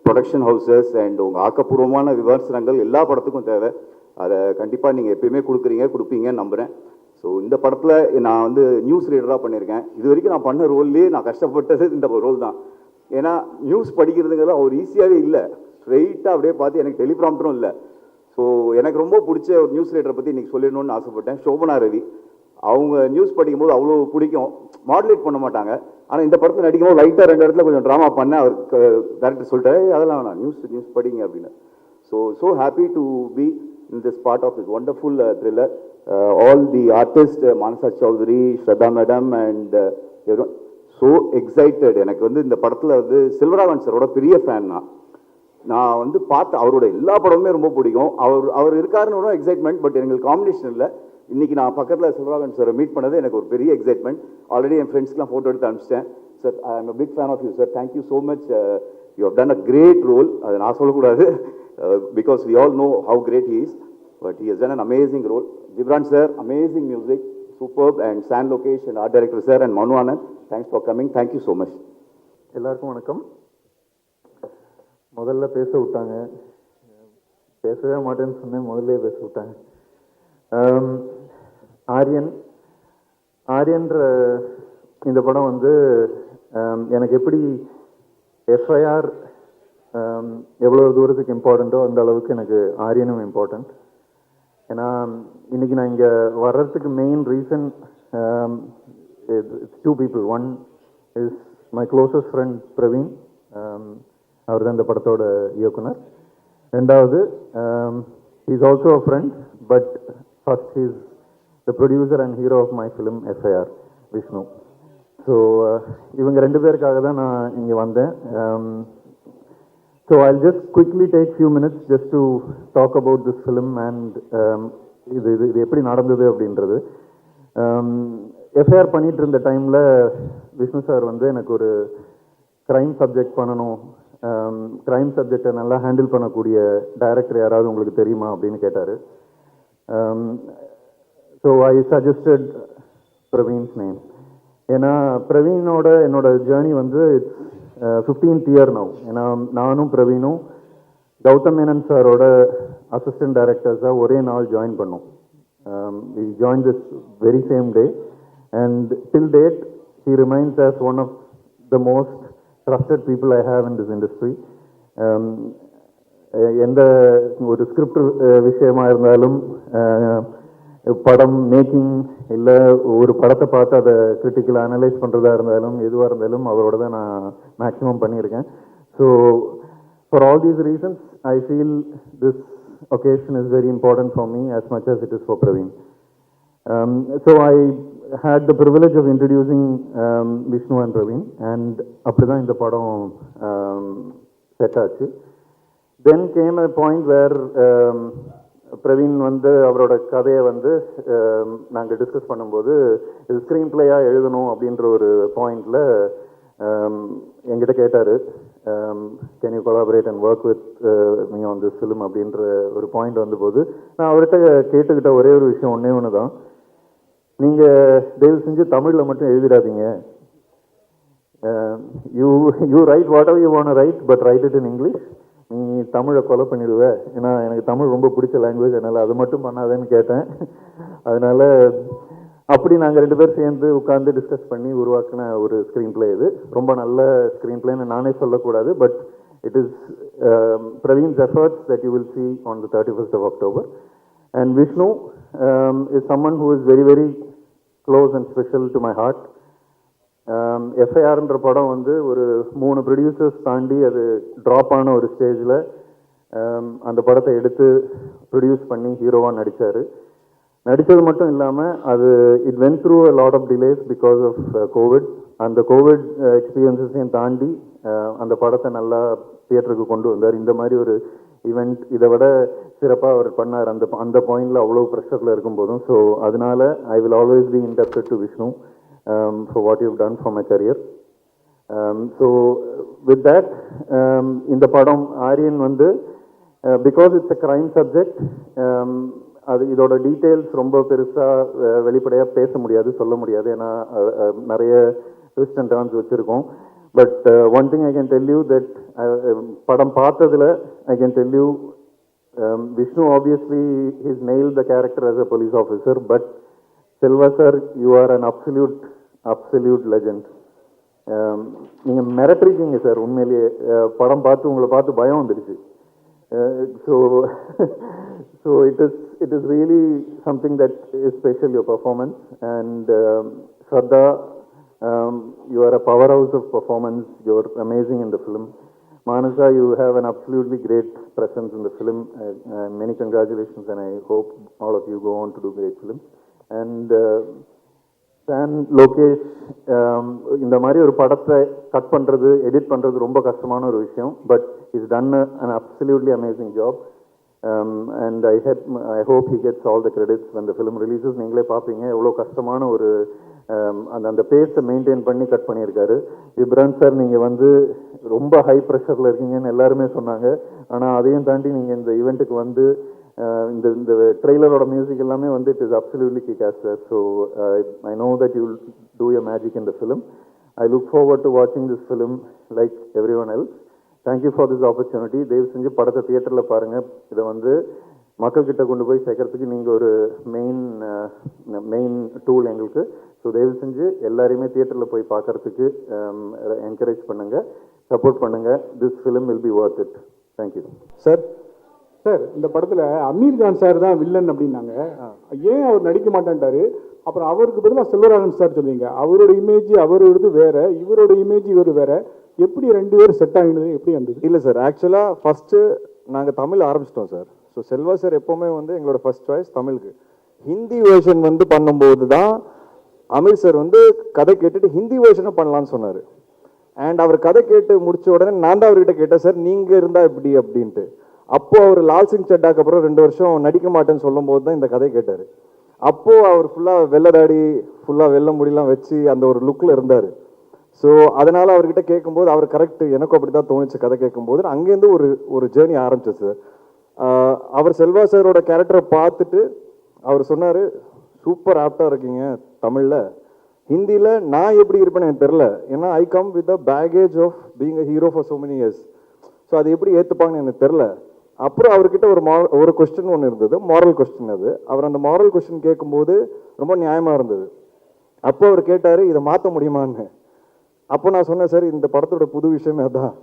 production houses and உங்கள் ஆக்கப்பூர்வமான விமர்சனங்கள் எல்லா படத்துக்கும் தேவை. அதை கண்டிப்பாக நீங்கள் எப்பயுமே கொடுப்பீங்கன்னு நம்புகிறேன். ஸோ இந்த படத்தில் நான் வந்து நியூஸ் ரீடராக பண்ணியிருக்கேன். இது வரைக்கும் நான் பண்ண ரோல்லேயே நான் கஷ்டப்பட்டது இந்த ரோல் தான். ஏன்னா நியூஸ் படிக்கிறதுங்கிறது ஒரு ஈஸியாகவே இல்லை. ஸ்ட்ரெயிட்டாக அப்படியே பார்த்து எனக்கு டெலிப்ராம்டரும் இல்லை. ஸோ எனக்கு ரொம்ப பிடிச்ச ஒரு நியூஸ் ரீடரை பற்றி இன்றைக்கி சொல்லிடணும்னு ஆசைப்பட்டேன். சோபனா ரவி. அவங்க நியூஸ் படிக்கும்போது அவ்வளோ பிடிக்கும், மாடுலேட் பண்ண மாட்டாங்க. ஆனால் இந்த படத்தில் நடிக்கும்போது லைட்டாக 2 இடத்துல கொஞ்சம் ட்ராமா பண்ண அவருக்கு டேரக்டர் சொல்லிட்டாரு, அதெல்லாம் வேணாம், நியூஸ் படிங்க அப்படின்னு. So happy to be in this part of this wonderful thriller. All the artist, Manasa Choudhary, Shraddha madam and so excited. எனக்கு வந்து இந்த படத்தில் வந்து செல்வராகவன் சாரோட பெரிய ஃபேன். நான் வந்து பார்த்து அவரோட எல்லா படமுமே ரொம்ப பிடிக்கும். அவர் இருக்காருன்னு எக்ஸைட்மெண்ட், பட் எங்களுக்கு காம்பினேஷன் இல்லை. இன்றைக்கி நான் பக்கத்தில் செல்வராகவன் சாரை மீட் பண்ணது எனக்கு ஒரு பெரிய எக்ஸைட்மெண்ட். ஆல்ரெடி என் ஃப்ரெண்ட்ஸ்லாம் ஃபோட்டோ எடுத்து அனுப்பிச்சிட்டேன். Sir, I am a big fan of you sir, thank you so much. You have done a great role. அதை நான் சொல்லக்கூடாது, because we all know how great he is, but he has done an amazing role. Ghibran sir, amazing music, superb. And Shaan Lokesh and art director sir and Manu Anand, thanks for coming. Thank you so much. எல்லாருக்கும் வணக்கம். முதல்ல பேச விட்டாங்க, பேசவே மாட்டேன்னு சொன்னேன், முதல்ல பேச விட்டாங்க. ஆரியன்ற இந்த படம் வந்து எனக்கு எப்படி எஃப்ஐஆர் எவ்வளோ தூரத்துக்கு இம்பார்ட்டண்ட்டோ அந்த அளவுக்கு எனக்கு ஆரியனும் இம்பார்ட்டண்ட். ஏன்னா இன்னைக்கு நான் இங்கே வர்றதுக்கு main reason it's 2 people. One is my closest friend Praveen, அவர் தான் இந்த படத்தோட இயக்குனர். ரெண்டாவது, is also a friend, but first is the producer and hero of my film FIR, Vishnu. So இவங்க 2 பேருக்காக தான் நான் இங்கே வந்தேன். So I'll just quickly take few minutes just to talk about this film and இது எப்படி நடந்தது அப்படின்றது. எஃப்ஐஆர் பண்ணிட்டு இருந்த டைமில் விஷ்ணு சார் வந்து எனக்கு ஒரு க்ரைம் சப்ஜெக்ட் பண்ணணும், க்ரைம் சப்ஜெக்டை நல்லா ஹேண்டில் பண்ணக்கூடிய டைரக்டர் யாராவது உங்களுக்கு தெரியுமா அப்படின்னு கேட்டார். So I suggested Praveen's name. ஏன்னா பிரவீனோட என்னோட ஜேர்னி வந்து இட்ஸ் 15th year now. ஏன்னா நானும் பிரவீனும் கௌதம் மேனன் சாரோட அசிஸ்டன்ட் டைரக்டர்ஸாக ஒரே நாள் ஜாயின் பண்ணோம். we joined this very same day and till date he remains as one of the most trusted people I have in this industry. எந்த ஒரு ஸ்கிரிப்ட் விஷயமா இருந்தாலும் படம் மேக்கிங் இல்லை ஒரு படத்தை பார்த்து அதை கிரிட்டிக்கலாக அனலைஸ் பண்ணுறதா இருந்தாலும் எதுவாக இருந்தாலும் அவரோட தான் நான் மேக்ஸிமம் பண்ணியிருக்கேன். So for all these reasons I feel this occasion is very important for me as much as it is for Praveen. So I had the privilege of introducing Vishnu and Praveen, and அப்படிதான் இந்த படம் செட் ஆச்சு. Then came a point where Praveen வந்து அவரோட கதையை வந்து நாங்கள் டிஸ்கஸ் பண்ணும்போது இது ஸ்க்ரீன் பிளேயாக எழுதணும் அப்படின்ற ஒரு பாயிண்டில் என்கிட்ட கேட்டார், can you collaborate and work with me on this film அப்படின்ற ஒரு பாயிண்ட் வந்தபோது நான் அவர்கிட்ட கேட்டுக்கிட்ட ஒரே ஒரு விஷயம் ஒன்று தான், நீங்கள் தயவு செஞ்சு தமிழில் மட்டும் எழுதிடாதீங்க, you write whatever you want write but write it in English. நீ தமிழை கொலை பண்ணிடுவேன், ஏன்னா எனக்கு தமிழ் ரொம்ப பிடிச்ச லாங்குவேஜ், அதனால் அது மட்டும் பண்ணாதேன்னு கேட்டேன். அதனால் அப்படி நாங்கள் 2 பேர் சேர்ந்து உட்காந்து டிஸ்கஸ் பண்ணி உருவாக்கின ஒரு ஸ்க்ரீன் பிளே இது. ரொம்ப நல்ல ஸ்க்ரீன் பிளேன்னு நானே சொல்லக்கூடாது, but it is Praveen's efforts that you will see on the 31st of October. And Vishnu is someone who is very, very close and special to my heart. எஃப்ஐஆர்ன்ற படம் வந்து ஒரு 3 ப்ரொடியூசர்ஸ் தாண்டி அது ட்ராப் ஆன ஒரு ஸ்டேஜில் அந்த படத்தை எடுத்து ப்ரொடியூஸ் பண்ணி ஹீரோவாக நடித்தார். நடித்தது மட்டும் இல்லாமல் அது it went through a lot of delays because of COVID. அந்த கோவிட் எக்ஸ்பீரியன்ஸையும் தாண்டி அந்த படத்தை நல்லா தியேட்டருக்கு கொண்டு வந்தார். இந்த மாதிரி ஒரு ஈவெண்ட் இதை விட சிறப்பாக அவர் பண்ணார் அந்த பாயிண்டில் அவ்வளோ ப்ரெஷரில் இருக்கும்போதும். ஸோ அதனால I will always be indebted to Vishnu for what you've done for my career. So with that, இந்த படம் ஆரியன் வந்து because it's a crime subject, அது இதோட டீட்டெயில்ஸ் ரொம்ப பெருசாக வெளிப்படையாக பேச முடியாது, சொல்ல முடியாது, ஏன்னா நிறைய ட்விஸ்ட் அண்ட் டர்ன்ஸ் வச்சுருக்கோம். But one thing I can tell you that படம் பார்த்ததில் I can tell you Vishnu obviously his nail the character as a police officer, but Selva sir, you are an absolute legend. நீங்கள் மிரட்டிருக்கீங்க சார், உண்மையிலேயே படம் பார்த்து உங்களை பார்த்து பயம் வந்துடுச்சு. So it is really something that is special your performance. And Shraddha, you are a powerhouse of performance, you are amazing in the film. Manasa, you have an absolutely great presence in the film. Many congratulations, and I hope all of you go on to do great films. And San Lokesh, இந்த மாதிரி ஒரு படத்தை கட் பண்ணுறது எடிட் பண்ணுறது ரொம்ப கஷ்டமான ஒரு விஷயம், but is done an absolutely amazing job. And I hope he gets all the credits when the film releases. நீங்களே பார்ப்பீங்க எவ்வளோ கஷ்டமான ஒரு அந்த பேஸை மெயின்டைன் பண்ணி கட் பண்ணியிருக்காரு. இப்ரான் சார், நீங்கள் வந்து ரொம்ப ஹை ப்ரெஷரில் இருக்கீங்கன்னு எல்லாருமே சொன்னாங்க, ஆனால் அதையும் தாண்டி நீங்கள் இந்த ஈவெண்ட்டுக்கு வந்து இந்த ட்ரெய்லரோட மியூசிக் எல்லாமே வந்து it is absolutely kick ass sir. So I know that you will do your magic in the film. I look forward to வாட்சிங் this film like everyone else. Thank you for this opportunity. தயவு செஞ்சு படத்தை தியேட்டரில் பாருங்கள். இதை வந்து மக்கள்கிட்ட கொண்டு போய் சேர்க்கறதுக்கு நீங்கள் ஒரு மெயின் டூல் எங்களுக்கு. ஸோ தயவு செஞ்சு எல்லாரையுமே தியேட்டரில் போய் பார்க்கறதுக்கு என்கரேஜ் பண்ணுங்கள், சப்போர்ட் பண்ணுங்கள். This film will be Worth it. Thank you sir. Sir, இந்த படத்தில் அமீர் கான் சார் தான் வில்லன் அப்படின்னாங்க, ஏன் அவர் நடிக்க மாட்டேன்ட்டாரு? அப்புறம் அவருக்கு பதிலாக செல்வராகவன் சார் சொல்லுவீங்க, அவரோட இமேஜ் அவரோடது வேற, இவரோட இமேஜ் இவர் வேற, எப்படி 2 பேரும் செட் ஆகினது எப்படி வந்தது? இல்லை சார், ஆக்சுவலாக ஃபஸ்ட்டு நாங்கள் தமிழ் ஆரம்பிச்சிட்டோம் சார். ஸோ செல்வா சார் எப்போவுமே வந்து எங்களோட ஃபர்ஸ்ட் சாய்ஸ் தமிழுக்கு. ஹிந்தி வேர்ஷன் வந்து பண்ணும்போது தான் அமீர் சார் வந்து கதை கேட்டுட்டு ஹிந்தி வேர்ஷனை பண்ணலான்னு சொன்னார். அண்ட் அவர் கதை கேட்டு முடிச்ச உடனே நான் தான் அவர்கிட்ட கேட்டேன், சார் நீங்கள் இருந்தால் எப்படி அப்படின்ட்டு. அப்போ அவர் லால் சிங் சட்டாக்கு அப்புறம் 2 வருஷம் நடிக்க மாட்டேன்னு சொல்லும் போது தான் இந்த கதை கேட்டார். அப்போ அவர் ஃபுல்லாக வெள்ளதாடி, ஃபுல்லாக வெள்ளை முடியெல்லாம் வச்சு அந்த ஒரு லுக்கில் இருந்தார். ஸோ அதனால அவர்கிட்ட கேட்கும்போது அவர் கரெக்ட், எனக்கும் அப்படி தான் தோணுச்சு கதை கேட்கும்போது. அங்கேருந்து ஒரு ஜேர்னி ஆரம்பிச்சு சார். அவர் செல்வா சாரோட கேரக்டரை பார்த்துட்டு அவர் சொன்னார், சூப்பர் ஆப்டாக இருக்கீங்க தமிழில், ஹிந்தியில் நான் எப்படி இருப்பேன்னு எனக்கு தெரில, ஏன்னா I come with the baggage of being a hero for so many years. So அது எப்படி ஏற்றுப்பாங்கன்னு எனக்கு தெரில. அப்புறம் அவர்கிட்ட ஒரு கொஸ்டின் ஒன்று இருந்தது, மாரல் கொஸ்டின். அது அவர் அந்த மாரல் கொஸ்டின் கேட்கும்போது ரொம்ப நியாயமாக இருந்தது. அப்போ அவர் கேட்டார், இதை மாற்ற முடியுமான்னு. அப்போ நான் சொன்னேன், சார் இந்த படத்தோட புது விஷயமே அதான்,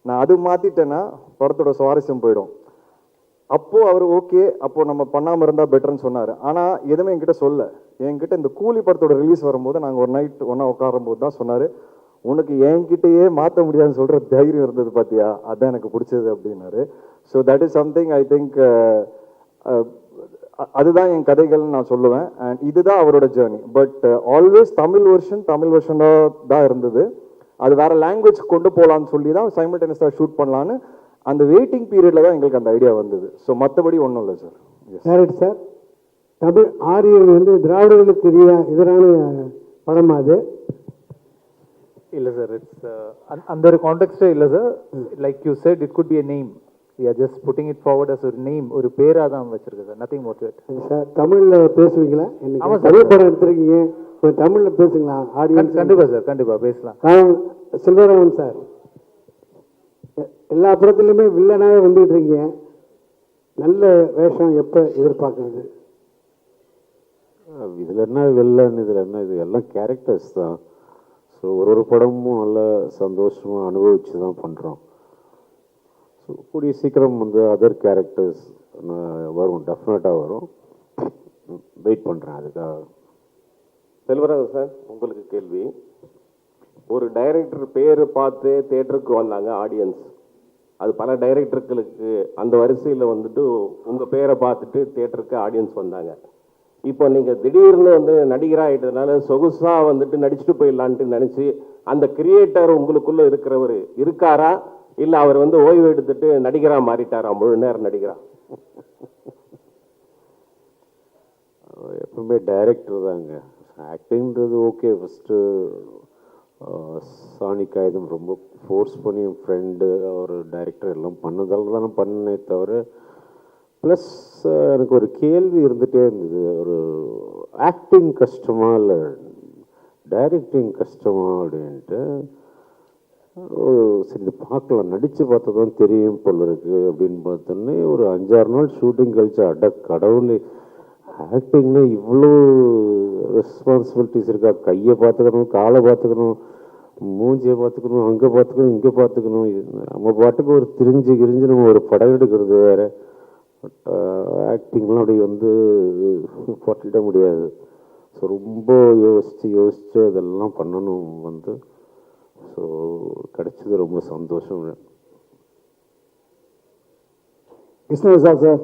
நான் அது மாற்றிட்டேன்னா படத்தோட சுவாரஸ்யம் போயிடும். அப்போது அவர் ஓகே அப்போது நம்ம பண்ணாமல் இருந்தால் பெட்டர்னு சொன்னார். ஆனால் எதுவுமே என்கிட்ட என்கிட்ட இந்த கூலி படத்தோட ரிலீஸ் வரும்போது நாங்கள் ஒரு நைட் ஒன்றா உட்காரும்போது தான் சொன்னார், உனக்கு என்கிட்டயே மாற்ற முடியாதுன்னு சொல்கிற தைரியம் இருந்தது பார்த்தியா, அதுதான் எனக்கு பிடிச்சது அப்படின்னாரு. So that is something I think அதுதான் என் கதைகள்னு நான் சொல்லுவேன். அண்ட் இதுதான் அவரோட ஜேர்னி. பட் ஆல்வேஸ் தமிழ் வெர்ஷனாக தான் இருந்தது. அது வேறு லாங்குவேஜ் கொண்டு போகலான்னு சொல்லி தான் சைமல்டேனியஸாக ஷூட் பண்ணலான்னு அந்த வெயிட்டிங் பீரியடில் தான் எங்களுக்கு அந்த ஐடியா வந்தது. ஸோ மற்றபடி ஒன்றும் இல்லை sir. Correct sir. Tamil Aryan வந்து திராவிடர்களுக்கு எதிரான படம் அது இல்லை சார். இட்ஸ் அந்த ஒரு கான்டெக்ஸ்டே இல்லை sir. Like you said it could be a name. we are just putting it forward as ஒரு நேம், ஒரு பேராக தான் வச்சிருக்கேன் sir. Nothing more to it. Sir தமிழில் பேசுவீங்களா? ஆமாம் தமிழ் படம் எடுத்திருக்கீங்க, தமிழில் பேசுங்களா? ஆடியன்ஸ் கண்டிப்பாக சார், கண்டிப்பாக பேசலாம். செல்வராமன் சார், எல்லா படத்துலையுமே வில்லனாகவே வந்துகிட்டு இருக்கீங்க. நல்ல வேஷம் எப்போ எதிர்பார்க்கறது? இதில் என்ன வில்லன், இதில் என்ன, இது எல்லாம் கேரக்டர்ஸ் தான். ஸோ ஒரு படமும் நல்லா சந்தோஷமாக அனுபவித்து தான் பண்ணுறோம். ஸோ கூடிய சீக்கிரம் வந்து அதர் கேரக்டர்ஸ் வரும், டெஃபினட்டாக வரும். வெயிட் பண்ணுறேன் அதுக்காக. செல்வராஜ் சார், உங்களுக்கு கேள்வி. ஒரு டைரக்டர் பேரை பார்த்து தேட்டருக்கு வந்தாங்க ஆடியன்ஸ். அது பல டைரக்டர்களுக்கு அந்த வரிசையில் வந்துட்டு உங்கள் பேரை பார்த்துட்டு தேட்டருக்கு ஆடியன்ஸ் வந்தாங்க. இப்போ நீங்கள் திடீர்னு வந்து நடிகராக ஆகிட்டதுனால சொகுசாக வந்துட்டு நடிச்சுட்டு போயிடலான்ட்டு நினச்சி அந்த கிரியேட்டர் உங்களுக்குள்ளே இருக்கிறவர் இருக்காரா, இல்லை அவர் வந்து ஓய்வு எடுத்துட்டு நடிகராக மாறிட்டாரா, முழு நேரம் நடிகரா? எப்பவுமே டைரக்டர் தாங்க. ஆக்டிங்கிறது ஓகே. ஃபஸ்ட்டு சாணி காகிதம் ரொம்ப ஃபோர்ஸ் பண்ணி என் ஃப்ரெண்டு அவர் டைரக்டர் எல்லாம் பண்ணதால தான் நான் பண்ணே தவிர, ப்ளஸ் எனக்கு ஒரு கேள்வி இருந்துகிட்டே இருந்தது. ஒரு ஆக்டிங் கஷ்டமா இல்லை டைரக்டிங் கஷ்டமா அப்படின்ட்டு. சரி இது பார்க்கலாம், நடித்து பார்த்தா தான் தெரியும் போல இருக்குது அப்படின்னு பார்த்தோன்னே ஒரு 5-6 நாள் ஷூட்டிங் கழிச்சு அட கடவுளே, ஆக்டிங்னா இவ்வளோ ரெஸ்பான்சிபிலிட்டிஸ் இருக்கா? கையை பார்த்துக்கணும், காலை பார்த்துக்கணும், மூஞ்சியை பார்த்துக்கணும், அங்கே பார்த்துக்கணும், இங்கே பார்த்துக்கணும். நம்ம பாட்டுக்கு ஒரு கிரிஞ்சு நம்ம ஒரு படம் எடுக்கிறது வேறு. பட் ஆக்டிங்லாம் அப்படி வந்து போட்டுட முடியாது. ஸோ ரொம்ப யோசித்து அதெல்லாம் பண்ணணும் வந்து. ஸோ கிடைச்சது ரொம்ப சந்தோஷம். கிருஷ்ணவிசால் சார்,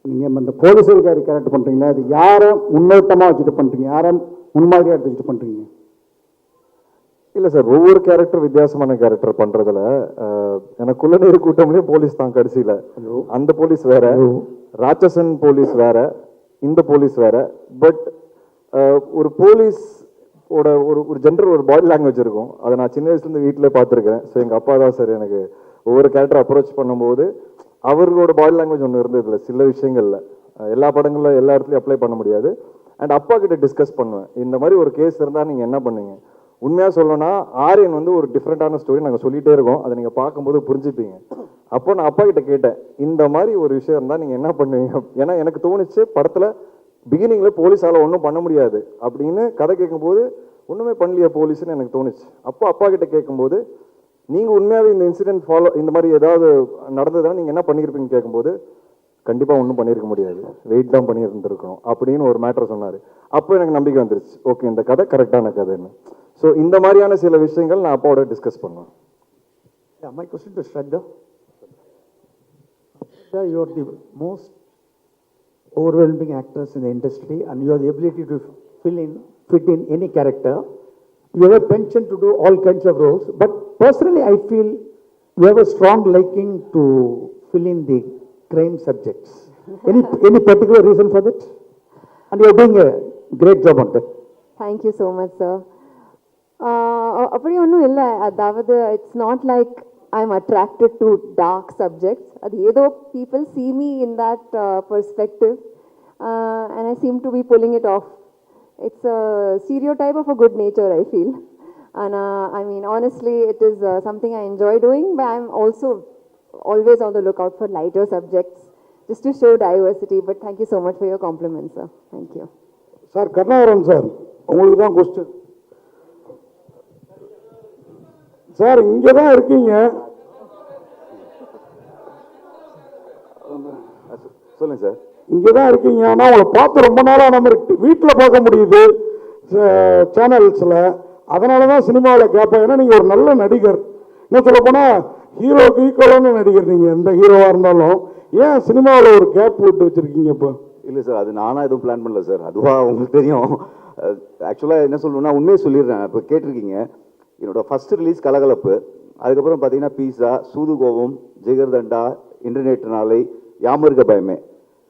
நீங்கள் இந்த போலீஸ் அதிகாரி கேரக்டர் பண்ணுறீங்களா, அது யாரை முன்னோட்டமாக வச்சுட்டு பண்ணுறீங்க, யாரை முன்மாதிரியாக எடுத்து வச்சுட்டு பண்ணுறீங்க? இல்லை சார், ஒவ்வொரு கேரக்டர் வித்தியாசமான கேரக்டர் பண்ணுறதுல எனக்குள்ள நேரு கூட்டம்லேயே போலீஸ் தான் கடைசியில். அந்த போலீஸ் வேற, ராட்சசன் போலீஸ் வேற, இந்த போலீஸ் வேற. பட் ஒரு போலீஸ் ஒரு ஜென்ரல் ஒரு பாடி லாங்குவேஜ் இருக்கும். அதை நான் சின்ன வயசுலேருந்து வீட்டிலே பார்த்துருக்கேன். ஸோ எங்கள் அப்பா தான் சார் எனக்கு ஒவ்வொரு கேரக்டர் அப்ரோச் பண்ணும்போது அவர்களோட பாடி லாங்குவேஜ் ஒன்று இருந்ததில்ல சில விஷயங்களில். எல்லா படங்களில் எல்லா இடத்துலையும் அப்ளை பண்ண முடியாது. அண்ட் அப்பா கிட்ட டிஸ்கஸ் பண்ணுவேன், இந்த மாதிரி ஒரு கேஸ் இருந்தால் நீங்கள் என்ன பண்ணுவீங்க. உண்மையாக சொல்லணும்னா ஆரியன் வந்து ஒரு டிஃப்ரெண்ட்டான ஸ்டோரி நாங்கள் சொல்லிகிட்டே இருக்கோம், அதை நீங்கள் பார்க்கும்போது புரிஞ்சுப்பீங்க. அப்போ நான் அப்பா கிட்ட கேட்டேன், இந்த மாதிரி ஒரு விஷயம் இருந்தால் நீங்கள் என்ன பண்ணுவீங்க. ஏன்னா எனக்கு தோணுச்சு படத்தில் பிகினிங்கில் போலீஸால் ஒன்றும் பண்ண முடியாது அப்படின்னு கதை கேட்கும்போது ஒன்றுமே பண்ணலையா போலீஸ்னு எனக்கு தோணுச்சு. அப்போ அப்பா கிட்ட கேட்கும்போது நீங்கள் உண்மையாகவே இந்த இன்சிடென்ட் இந்த மாதிரி ஏதாவது நடந்ததுன்னா நீங்கள் என்ன பண்ணியிருப்பீங்கன்னு கேட்கும்போது கண்டிப்பாக ஒன்றும் பண்ணியிருக்க முடியாது, வெயிட் தான் பண்ணியிருந்துருக்கணும் அப்படின்னு ஒரு மேட்டர் சொன்னார். அப்போ எனக்கு நம்பிக்கை வந்துருச்சு, ஓகே இந்த கதை கரெக்டான கதைன்னு. ஸோ இந்த மாதிரியான சில விஷயங்கள் நான் அப்பாவோட டிஸ்கஸ் பண்ணுவேன். My question to Shraddha. Shraddha, you are the most overwhelming actress in the industry and you have the ability to fit in any character. You have a penchant to do all kinds of roles, but personally I feel you have a strong liking to fill in the crime subjects. Any particular reason for that? And you are doing a great job on that. Thank you so much, sir. அப்படி ஒன்றும் இல்லை. அதாவது it's not like I am attracted to dark subjects. அது ஏதோ people see me in that perspective and I seem to be pulling it off. It's a stereotype of a good nature, I feel. And I mean, honestly, it is something I enjoy doing, but I'm also always on the lookout for lighter subjects just to show diversity. But thank you so much for your compliments, sir. Thank you. Sir Karunakaran sir, உங்களுக்கு தான் கொஸ்டின். சார் இங்கே தான் இருக்கீங்க, சொல்லுங்கள் சார். இங்கே தான் இருக்கீங்க, ஆனால் உங்களை பார்த்து ரொம்ப நாளாக நம்ம வீட்டில் பார்க்க முடியுது சேனல்ஸில். அதனால தான் சினிமாவில் கேட்பேன். ஏன்னா நீங்கள் ஒரு நல்ல நடிகர். என்ன சொல்ல போனால் ஹீரோக்கு ஈக்குவலான நடிகர் நீங்கள், எந்த ஹீரோவாக இருந்தாலும். ஏன் சினிமாவில் ஒரு கேப் விட்டு வச்சுருக்கீங்க இப்போ? இல்லை சார், அது நானாக எதுவும் பிளான் பண்ணல சார். அதுவாக உங்களுக்கு தெரியும். ஆக்சுவலாக என்ன சொல்லணும்னா உண்மையை சொல்லிடுறேன். இப்போ கேட்டிருக்கீங்க, என்னோட ஃபர்ஸ்ட் ரிலீஸ் கலகலப்பு, அதுக்கப்புறம் பார்த்தீங்கன்னா பீஸா, சூதுகோவம், ஜிகர்தண்டா, இன்டர்நெட் நாளை, யாமருக்க பயமே.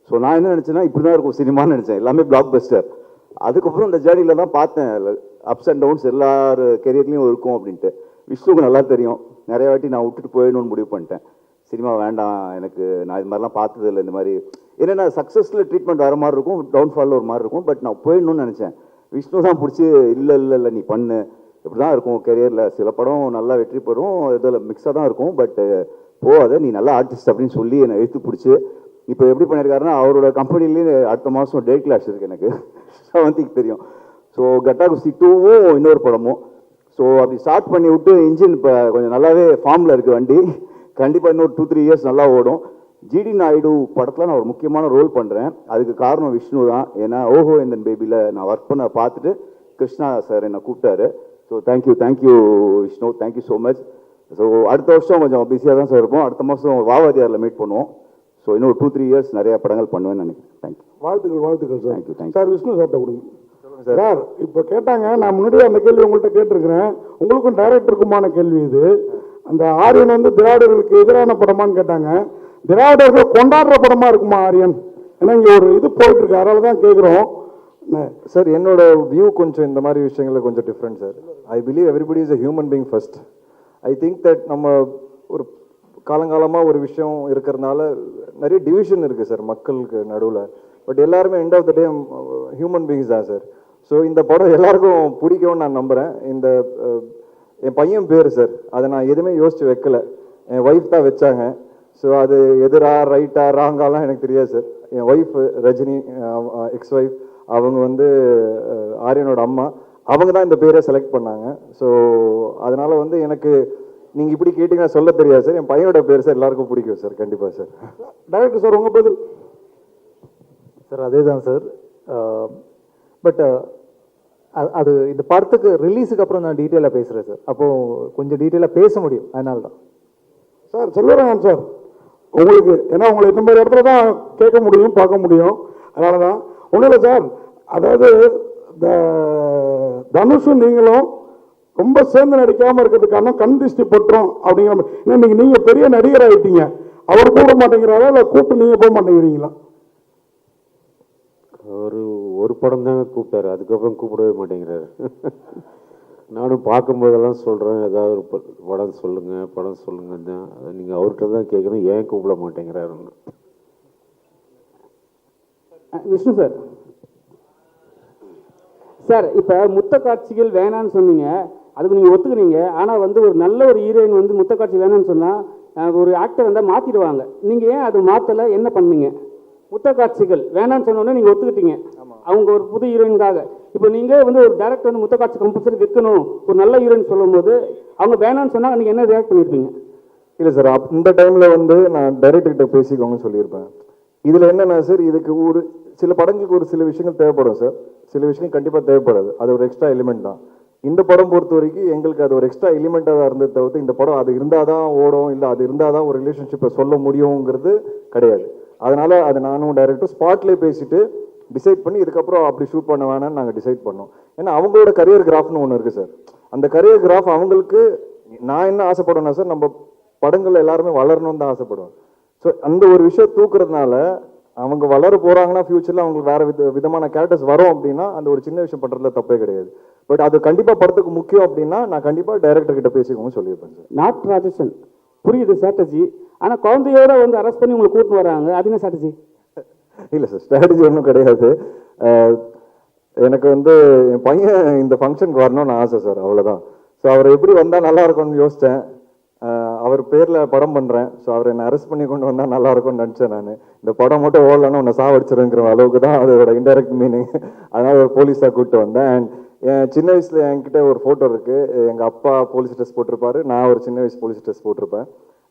ஸோ நான் என்ன நினச்சேன்னா இப்படி தான் இருக்கும் சினிமான்னு நினச்சேன். எல்லாமே பிளாக் பஸ்டர். அதுக்கப்புறம் இந்த ஜேர்னியில் தான் பார்த்தேன் அப்ஸ் அண்ட் டவுன்ஸ் எல்லார் கெரியர்லேயும் இருக்கும் அப்படின்ட்டு. விஷ்ணுவுக்கு நல்லா தெரியும். நிறைய வாட்டி நான் விட்டுட்டு போயிடணும்னு முடிவு பண்ணிட்டேன். சினிமா வேண்டாம் எனக்கு, நான் இது மாதிரிலாம் பார்த்தது இல்லை. இந்த மாதிரி என்னென்னா சக்ஸஸில் ட்ரீட்மெண்ட் வர மாதிரி இருக்கும், டவுன்ஃபாலில் ஒரு மாதிரி இருக்கும். பட் நான் போயிடணும்னு நினச்சேன். விஷ்ணு தான் பிடிச்சி இல்லை நீ பண்ணு, இப்படி தான் இருக்கும் கெரியரில். சில படம் நல்லா வெற்றி பெறும், இதில் மிக்ஸாக தான் இருக்கும். பட் போகாத, நீ நல்ல ஆர்டிஸ்ட் அப்படின்னு சொல்லி என்னை எழுத்து பிடிச்சி இப்போ எப்படி பண்ணியிருக்காருன்னா அவரோட கம்பெனிலேயே அடுத்த மாதம் டேட் கிளாஸ் இருக்குது எனக்கு, செவன்த்திக்கு தெரியும். ஸோ கட்டா குஸ்தி 2வும் இன்னொரு படமும். ஸோ அப்படி ஸ்டார்ட் பண்ணி விட்டு இன்ஜின் இப்போ கொஞ்சம் நல்லாவே ஃபார்மில் இருக்குது வண்டி. கண்டிப்பாக இன்னொரு 2-3 இயர்ஸ் நல்லா ஓடும். ஜிடி நாயுடு படத்தில் நான் ஒரு முக்கியமான ரோல் பண்ணுறேன். அதுக்கு காரணம் விஷ்ணு தான். ஏன்னா ஓஹோ இந்த பேபியில் நான் ஒர்க் பண்ண பார்த்துட்டு கிருஷ்ணா சார் என்னை கூப்பிட்டாரு. So thank you Vishnu, thank you so much. So அடுத்த வருஷம் கொஞ்சம் பிஸியாக தான் சார் இருப்போம். அடுத்த மாதம் வாவாதியாரில் மீட் பண்ணுவோம். ஸோ இன்னும் 2-3 இயர்ஸ் நிறைய படங்கள் பண்ணுவேன்னு நினைக்கிறேன். தேங்க்யூ. வாழ்த்துக்கள் சார். தேங்க்யூ. சார் விஷ்ணு சார்ட்ட கொடுங்க. சார் இப்போ கேட்டாங்க, நான் முன்னாடியே அந்த கேள்வி உங்கள்கிட்ட கேட்டிருக்கிறேன். உங்களுக்கும் டைரக்டருக்குமான கேள்வி இது. அந்த ஆரியன் வந்து திராவிடர்களுக்கு எதிரான படமான்னு கேட்டாங்க. திராவிடர்கள் கொண்டாடுற படமா இருக்குமா ஆரியன்? ஏன்னா இங்கே ஒரு இது போயிட்டு இருக்கு, அதனால தான் கேட்குறோம் சார். என்னோட வியூ கொஞ்சம் இந்த மாதிரி விஷயங்களில் கொஞ்சம் different sir. I believe everybody is a human being first. I think that நம்ம ஒரு காலங்காலமாக ஒரு விஷயம் இருக்கிறதுனால நிறைய டிவிஷன் இருக்குது சார் மக்களுக்கு நடுவில். பட் எல்லாருமே end of the day human beings தான் சார். ஸோ இந்த படம் எல்லாருக்கும் பிடிக்கும்னு நான் நம்புகிறேன். இந்த என் பையன் பேர் சார், அதை நான் எதுவுமே யோசித்து வைக்கல, என் ஒய்ஃப் தான் வச்சாங்க. ஸோ அது எதிரா ரைட்டா ராங்காலாம் எனக்கு தெரியாது சார். என் ஒய்ஃப் ரஜினி, எக்ஸ் ஒய்ஃப், அவங்க வந்து ஆரியனோட அம்மா, அவங்க தான் இந்த பேரை செலக்ட் பண்ணாங்க. ஸோ அதனால வந்து எனக்கு நீங்கள் இப்படி கேட்டிங்கன்னா சொல்ல தெரியாது சார். என் பையனோட பேர் சார் எல்லாருக்கும் பிடிக்கும் சார். கண்டிப்பாக சார். டைரக்டர் சார் உங்கள் பதில்? சார் அதே தான் சார். பட் அது இந்த படத்துக்கு ரிலீஸுக்கு அப்புறம் நான் டீட்டெயிலாக பேசுகிறேன் சார். அப்போது கொஞ்சம் டீட்டெயிலாக பேச முடியும், அதனால தான் சார். செல்வராகவன் சார், உங்களுக்கு ஏன்னா உங்களை இந்த மாதிரி இடத்துல தான் கேட்க முடியும், பார்க்க முடியும், அதனால தான். ஒன்றும் இல்லை சார், அதாவது இந்த தனுஷும் நீங்களும் ரொம்ப சேர்ந்து நடிக்காமல் இருக்கிறதுக்கான கண் திருஷ்டி பட்டுரும் அப்படிங்கிற மாதிரி. ஏன்னா நீங்கள் பெரிய நடிகர் ஆகிட்டீங்க, அவர் கூட மாட்டேங்கிறாரா இல்லை கூப்பிட்டு நீங்கள் போக மாட்டேங்கிறீங்களா? ஒரு படம் தாங்க கூப்பிட்டாரு, அதுக்கப்புறம் கூப்பிடவே மாட்டேங்கிறாரு. நானும் பார்க்கும்போதெல்லாம் சொல்கிறேன், ஏதாவது ஒரு படம் சொல்லுங்க தான். அதை நீங்கள் அவர்கிட்ட தான் கேட்கணும், ஏன் கூப்பிட மாட்டேங்கிறாருன்னு. விஷ்ணு சார், சார் இப்போ முத்த காட்சிகள் வேணான்னு சொன்னீங்க, அதுக்கு நீங்கள் ஒத்துக்குனீங்க. ஆனால் வந்து ஒரு நல்ல ஒரு ஹீரோயின் வந்து முத்த காட்சி வேணான்னு சொன்னால் ஒரு ஆக்டர் வந்தால் மாற்றிடுவாங்க. நீங்கள் ஏன் அது மாற்றலை, என்ன பண்ணீங்க? முத்த காட்சிகள் வேணான்னு சொன்னோன்னே நீங்கள் ஒத்துக்கிட்டீங்க, அவங்க ஒரு புது ஹீரோயினுக்காக. இப்போ நீங்கள் வந்து ஒரு டேரக்டர் வந்து முத்த காட்சி கம்பல்சரி வைக்கணும் ஒரு நல்ல ஹீரோயின் சொல்லும் போது அவங்க வேணான்னு சொன்னால் நீங்கள் என்ன ரியாக்ட் பண்ணியிருப்பீங்க? இல்லை சார், இந்த டைமில் வந்து நான் டைரக்டர்கிட்ட பேசிக்கோங்கன்னு சொல்லியிருப்பேன். இதில் என்னென்னா சார், இதுக்கு ஒரு சில படங்களுக்கு ஒரு சில விஷயங்கள் தேவைப்படும் சார், சில விஷயங்கள் கண்டிப்பாக தேவைப்படாது. அது ஒரு எக்ஸ்ட்ரா எலிமெண்ட் தான். இந்த படம் பொறுத்த வரைக்கும் எங்களுக்கு அது ஒரு எக்ஸ்ட்ரா எலிமெண்ட்டாக தான் இருந்தது தவிர்த்து இந்த படம் அது இருந்தால் தான் ஓடும், இல்லை அது இருந்தால் தான் ஒரு ரிலேஷன்ஷிப்பை சொல்ல முடியுங்கிறது கிடையாது. அதனால் அது நானும் டைரக்டர் ஸ்பாட்லேயே பேசிட்டு டிசைட் பண்ணி இதுக்கப்புறம் அப்படி ஷூட் பண்ண வேணாம்னு நாங்கள் டிசைட் பண்ணோம். ஏன்னா அவங்களோட கரியர் கிராஃப்னு ஒன்று இருக்குது சார். அந்த கரியர் கிராஃப் அவங்களுக்கு நான் என்ன ஆசைப்படுவேன்னா சார், நம்ம படங்கள் எல்லாருமே வளரணும்னு தான் ஆசைப்படுவேன். ஸோ அந்த ஒரு விஷயம் தூக்குறதுனால அவங்க வளர போகிறாங்கன்னா ஃபியூச்சரில் அவங்களுக்கு வேறு விதமான கேரக்டர்ஸ் வரும் அப்படின்னா அந்த ஒரு சின்ன விஷயம் பண்ணுறதுல தப்பே கிடையாது. பட் அது கண்டிப்பாக படத்துக்கு முக்கியம் அப்படின்னா நான் கண்டிப்பாக டைரக்டர் கிட்ட பேசிக்கோங்க சொல்லியிருப்பேன் சார். நாட் ராஜேஷன் புரியுது ஸ்ட்ராட்டஜி, ஆனால் குழந்தையோட வந்து அரெஸ்ட் பண்ணி உங்களுக்கு கூட்டின்னு வராங்க, அது என்ன ஸ்ட்ராட்டஜி? இல்லை சார், ஸ்ட்ராட்டஜி ஒன்றும் கிடையாது. எனக்கு வந்து என் பையன் இந்த ஃபங்க்ஷனுக்கு வரணும்னு ஆசை சார், அவ்வளோதான். ஸோ அவர் எப்படி வந்தால் நல்லா இருக்கும்னு யோசித்தேன். அவர் பேரில் படம் பண்ணுறேன், ஸோ அவர் என்னை அரெஸ்ட் பண்ணி கொண்டு வந்தால் நல்லா இருக்கும்னு நினச்சேன். நான் இந்த படம் மட்டும் ஓடலன்னா உன்னை சாவடிச்சிருங்கிற அளவுக்கு தான் அதோட இன்டைரக்ட் மீனிங். அதனால் ஒரு போலீஸாக கூப்பிட்டு வந்தேன். அண்ட் என் சின்ன வயசில் என்கிட்ட ஒரு ஃபோட்டோ இருக்குது. எங்கள் அப்பா போலீஸ் ட்ரெஸ் போட்டிருப்பாரு, நான் ஒரு சின்ன வயசு போலீஸ் ட்ரெஸ் போட்டிருப்பேன்.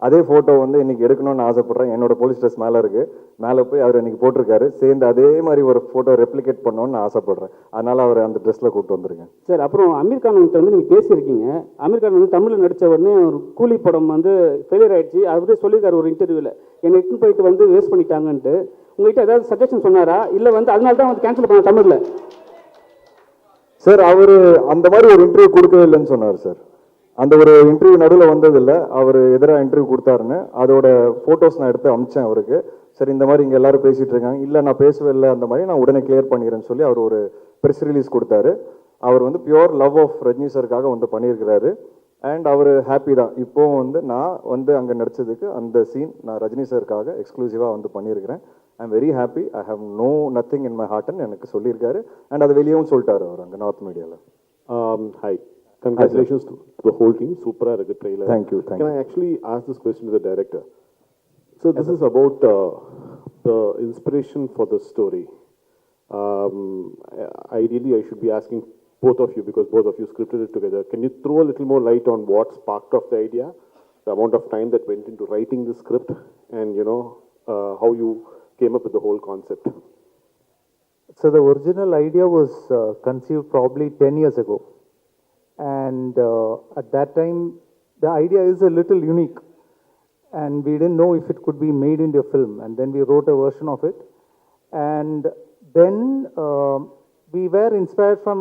அதே ஃபோட்டோ வந்து இன்னைக்கு எடுக்கணும்னு ஆசைப்படுறேன். என்னோட போலீஸ் ட்ரெஸ் மேலே இருக்கு, மேலே போய் அவர் இன்னைக்கு போட்டிருக்காரு. சேர்ந்து அதே மாதிரி ஒரு ஃபோட்டோ ரெப்ளிகேட் பண்ணணும்னு ஆசைப்படுறேன். அதனால அவர் அந்த ட்ரெஸ்ல கூப்பிட்டு வந்திருக்கேன். சார் அப்புறம் அமீர் கான் வந்து நீங்கள் பேசியிருக்கீங்க. அமீர் கான் வந்து தமிழில் நடித்த உடனே ஒரு கூலி படம் வந்து ஃபெயிலியர் ஆயிடுச்சு. அவரே சொல்லியிருக்காரு ஒரு இன்டர்வியூவில், என்னை இட்டுன்னு போயிட்டு வந்து வேஸ்ட் பண்ணிட்டாங்கன்ட்டு. உங்ககிட்ட ஏதாவது சஜஷன் சொன்னாரா, இல்லை வந்து அதனால தான் வந்து கேன்சல் பண்ண தமிழில்? சார் அவர் அந்த மாதிரி ஒரு இன்டர்வியூ கொடுக்கவே இல்லைன்னு சொன்னார் சார். அந்த ஒரு இன்டர்வியூ நடுவில் வந்ததில்லை. அவர் எதிராக இன்டர்வியூ கொடுத்தாருன்னு அதோட ஃபோட்டோஸ் நான் எடுத்து அமிச்சேன் அவருக்கு. சரி இந்த மாதிரி இங்கே எல்லாரும் பேசிகிட்டு இருக்காங்க, இல்லை நான் பேசவே இல்லை, அந்த மாதிரி நான் உடனே கிளியர் பண்ணிடுறேன்னு சொல்லி அவர் ஒரு ப்ரெஸ் ரிலீஸ் கொடுத்தாரு. அவர் வந்து பியோர் லவ் ஆஃப் ரஜினி சருக்காக வந்து பண்ணியிருக்கிறாரு. அண்ட் அவர் ஹாப்பி தான். இப்போவும் வந்து நான் வந்து அங்கே நடித்ததுக்கு அந்த சீன் நான் ரஜினி சருக்காக எக்ஸ்க்ளூசிவாக வந்து பண்ணியிருக்கிறேன். I am very happy. I have no nothing in my ஹார்ட்னு எனக்கு சொல்லியிருக்காரு. அண்ட் அது வெளியவும் சொல்லிட்டாரு அவர் அங்கே நார்த் மீடியாவில். Hi. Congratulations to the whole team. Super good trailer. Thank you. Can I actually ask this question to the director? So this is about the inspiration for the story. Ideally, I should be asking both of you because both of you scripted it together. Can you throw a little more light on what sparked off the idea, the amount of time that went into writing the script, and how you came up with the whole concept? So the original idea was conceived probably 10 years ago. And at that time, the idea is a little unique. And we didn't know if it could be made into a film. And then we wrote a version of it. And then we were inspired from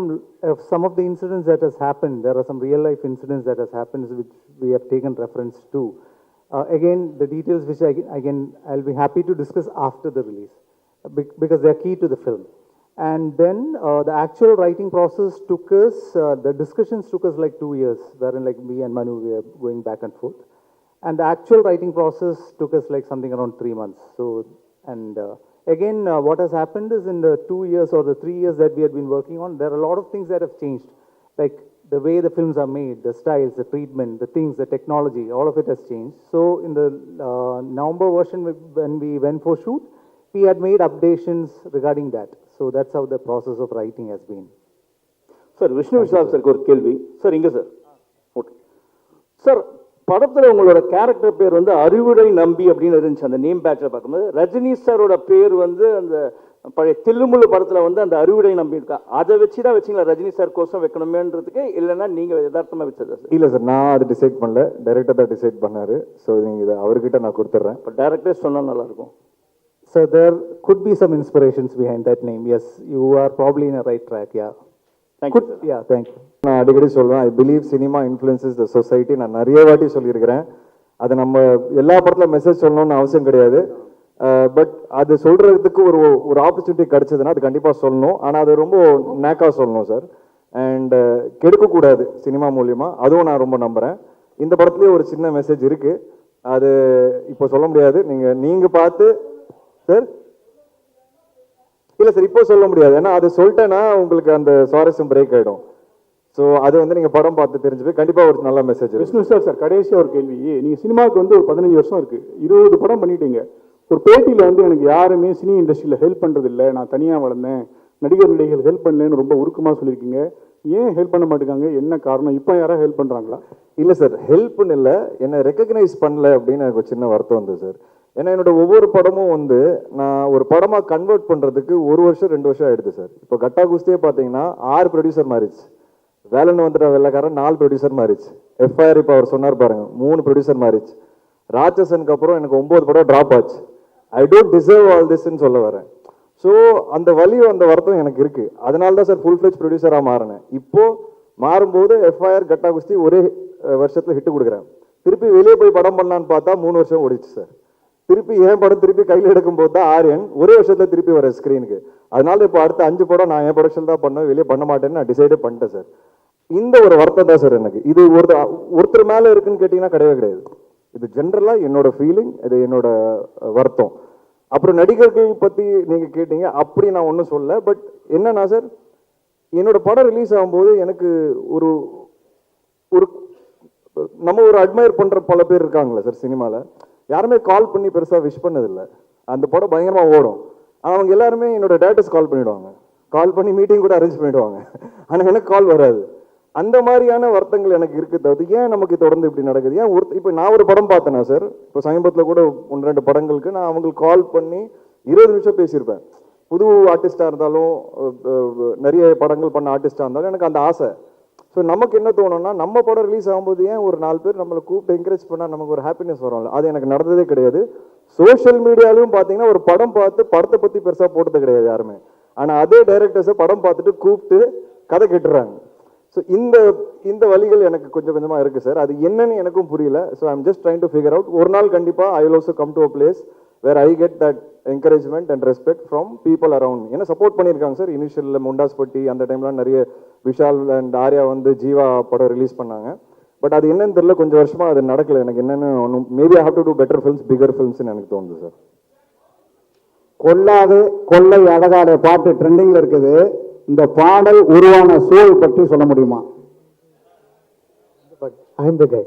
some of the incidents that has happened. There are some real life incidents that has happened which we have taken reference to. Again, the details which I'll be happy to discuss after the release because they are key to the film. And then the actual writing process took us, the discussions took us like 2 years, wherein like me and Manu, we are going back and forth. And the actual writing process took us like something around 3 months. So, and again, what has happened is in the 2 years or the 3 years that we had been working on, there are a lot of things that have changed. Like the way the films are made, the styles, the treatment, the things, the technology, all of it has changed. So in the November version, when we went for shoot, we had made updations regarding that. So that's how the process of writing has been. Sir Vishnu Vishal சாருக்கு ஒரு கேள்வி சார். இங்கே சார், ஓகே சார், படத்தில் உங்களோட கேரக்டர் பேர் வந்து அறிவுடை நம்பி அப்படின்னு இருந்துச்சு அந்த நேம் பேட்சில் பார்க்கும்போது. ரஜினி சாரோட பேர் வந்து அந்த பழைய தில்லுமுள்ளு படத்தில் வந்து அந்த அறிவுடை நம்பி இருக்கா, அதை வச்சு தான் வச்சிங்களா ரஜினி சார் கோசம் வைக்கணுமேன்றதுக்கு, இல்லைன்னா நீங்கள் யதார்த்தமாக வச்சதா சார்? இல்லை சார், நான் அது டிசைட் பண்ணல, டைரக்டர் தான் டிசைட் பண்ணார். ஸோ நீங்கள் இதை அவர்கிட்ட நான் கொடுத்துட்றேன். இப்போ டைரக்டரே சொன்னால் நல்லாயிருக்கும். So there could be some inspirations behind that name. Yes, you are probably in a right track. Yeah. Thank you. Yeah, thank you. நான் அடிக்கடி சொல்லுவேன், I believe cinema influences the society. நான் நிறைய வாட்டி சொல்லியிருக்கிறேன். அது நம்ம எல்லா படத்தில் மெசேஜ் சொல்லணும்னு அவசியம் கிடையாது. பட் அது சொல்கிறதுக்கு ஒரு ஆப்பர்ச்சுனிட்டி கிடைச்சதுன்னா அது கண்டிப்பாக சொல்லணும். ஆனால் அது ரொம்ப நேக்காக சொல்லணும் சார். அண்ட் கெடுக்கக்கூடாது சினிமா மூலியமாக, அதுவும் நான் ரொம்ப நம்புகிறேன். இந்த படத்துலேயே ஒரு சின்ன மெசேஜ் இருக்குது, அது இப்போ சொல்ல முடியாது. நீங்கள் பார்த்து சார், இல்லை சார் இப்போ சொல்ல முடியாது, ஏன்னா அது சொல்லிட்டேன்னா உங்களுக்கு அந்த சுவாரஸ்யம் பிரேக் ஆகிடும். ஸோ அது வந்து நீங்கள் படம் பார்த்து தெரிஞ்சு போய் கண்டிப்பாக ஒரு நல்ல மெசேஜ். விஷ்ணு சார், கடைசியாக ஒரு கேள்வி. நீங்கள் சினிமாவுக்கு வந்து ஒரு 15 வருஷம் இருக்குது, 20 படம் பண்ணிட்டீங்க. ஒரு பேட்டியில் வந்து எனக்கு யாருமே சினி இண்டஸ்ட்ரியில் ஹெல்ப் பண்ணுறதில்லை, நான் தனியாக வளர்ந்தேன், நடிகர்கள் ஹெல்ப் பண்ணலன்னு ரொம்ப உருக்கமாக சொல்லியிருக்கீங்க. ஏன் ஹெல்ப் பண்ண மாட்டேங்காங்க, என்ன காரணம்? இப்போ யாராவது ஹெல்ப் பண்ணுறாங்களா? இல்லை சார், ஹெல்ப்னு இல்லை, என்னை ரெக்கக்னைஸ் பண்ணல அப்படின்னு எனக்கு ஒரு சின்ன வருத்தம் வந்து சார். ஏன்னா என்னோட ஒவ்வொரு படமும் வந்து நான் ஒரு படமாக கன்வெர்ட் பண்ணுறதுக்கு 1 வருஷம் 2 வருஷம் ஆயிடுது சார். இப்போ கட்டா குஸ்தியே பார்த்தீங்கன்னா 6 ப்ரொடியூசர் மாறிச்சு. வேலைன்னு வந்துட்ட வெள்ளக்காரன் 4 ப்ரொடியூசர் மாறிச்சு. எஃப்ஐஆர் இப்போ அவர் சொன்னார் பாருங்க, 3 ப்ரொடியூசர் மாறிச்சு. ராட்சசனுக்கு அப்புறம் எனக்கு 9 படம் ட்ராப் ஆச்சு. ஐ டோன்ட் டிசர்வ் ஆல் திஸ்ன்னு சொல்ல வரேன். ஸோ அந்த வலியும் அந்த வருத்தம் எனக்கு இருக்குது. அதனால தான் சார் ஃபுல் ஃப்ளெஜ் ப்ரொடியூசராக மாறினேன். இப்போது மாறும்போது எஃப்ஐஆர் கட்டா குஸ்தி ஒரே வருஷத்தில் ஹிட்டு கொடுக்குறேன். திருப்பி வெளியே போய் படம் பண்ணலான்னு பார்த்தா 3 வருஷம் ஓடிச்சு சார். திருப்பி என் படம் திருப்பி கையில் எடுக்கும்போது தான் ஆரியன் ஒரே வருஷத்தில் திருப்பி வர ஸ்க்ரீனுக்கு. அதனால இப்போ அடுத்த 5 படம் நான் என் ப்ரொடக்ஷன் தான் பண்ணுவேன், வெளியே பண்ண மாட்டேன்னு நான் டிசைடே பண்ணிட்டேன் சார். இந்த ஒரு வருத்தம் தான் சார் எனக்கு. இது ஒருத்தர் மேலே இருக்குன்னு கேட்டிங்கன்னா கிடையவே கிடையாது. இது ஜென்ரலாக என்னோட ஃபீலிங், இது என்னோட வருத்தம். அப்புறம் நடிகர்கள் பற்றி நீங்கள் கேட்டீங்க, அப்படி நான் ஒன்றும் சொல்ல. பட் என்னன்னா சார், என்னோட படம் ரிலீஸ் ஆகும்போது எனக்கு ஒரு நம்ம ஒரு அட்மையர் பண்ணுற பல பேர் இருக்காங்களே சார் சினிமாவில், யாருமே கால் பண்ணி பெருசாக விஷ் பண்ணதில்லை. அந்த படம் பயங்கரமாக ஓடும். ஆனால் அவங்க எல்லாருமே என்னோட டேரக்டர்ஸ் கால் பண்ணிவிடுவாங்க, கால் பண்ணி மீட்டிங் கூட அரேஞ்ச் பண்ணிவிடுவாங்க. ஆனால் எனக்கு கால் வராது. அந்த மாதிரியான வருத்தங்கள் எனக்கு இருக்கு தவிர்த்து ஏன் நமக்கு தொடர்ந்து இப்படி நடக்குது ஏன் இப்போ நான் ஒரு படம் பார்த்தேனா சார் இப்போ சமீபத்தில் கூட 1-2 படங்களுக்கு நான் அவங்களுக்கு கால் பண்ணி 20 நிமிஷம் பேசியிருப்பேன் புது ஆர்டிஸ்டாக இருந்தாலும் நிறைய படங்கள் பண்ண ஆர்டிஸ்டாக இருந்தாலும் எனக்கு அந்த ஆசை ஸோ நமக்கு என்ன தோணும்னா நம்ம படம் ரிலீஸ் ஆகும்போது ஏன் ஒரு 4 பேர் நம்மளை கூப்பிட்டு என்கரேஜ் பண்ணால் நமக்கு ஒரு ஹாப்பினஸ் வரும்ல அது எனக்கு நடந்ததே கிடையாது சோஷியல் மீடியாலையும் பார்த்தீங்கன்னா ஒரு படம் பார்த்து படத்தை பற்றி பெருசாக போட்டது கிடையாது யாருமே ஆனால் அதே டைரக்டர்ஸை படம் பார்த்துட்டு கூப்பிட்டு கதை கேட்டுறாங்க ஸோ இந்த வழிகள் எனக்கு கொஞ்சம் கொஞ்சமாக இருக்குது சார் அது என்னன்னு எனக்கும் புரியல so I'm just trying to figure out ஒரு நாள் கண்டிப்பாக I will also come to a place where I get that encouragement and respect from people around ஏன்னா சப்போர்ட் பண்ணியிருக்காங்க சார் இனிஷியலில் முண்டாஸ்பட்டி அந்த டைம்லாம் நிறைய விஷால் அண்ட் ஆர்யா வந்து ஜீவா படம் ரிலீஸ் பண்ணாங்க பட் அது என்னன்னு தெரியல கொஞ்சம் வருஷமாக அது நடக்கல எனக்கு என்னென்னு ஒன்றும் maybe I have to do better films bigger ஃபில்ம்ஸ்னு எனக்கு தோணுது சார் கொல்லாது கொள்ளை அழகாத பாட்டு ட்ரெண்டிங்ல இருக்குது இந்த பாடல் உருவான சூழல் பற்றி சொல்ல முடியுமா But I'm the guy.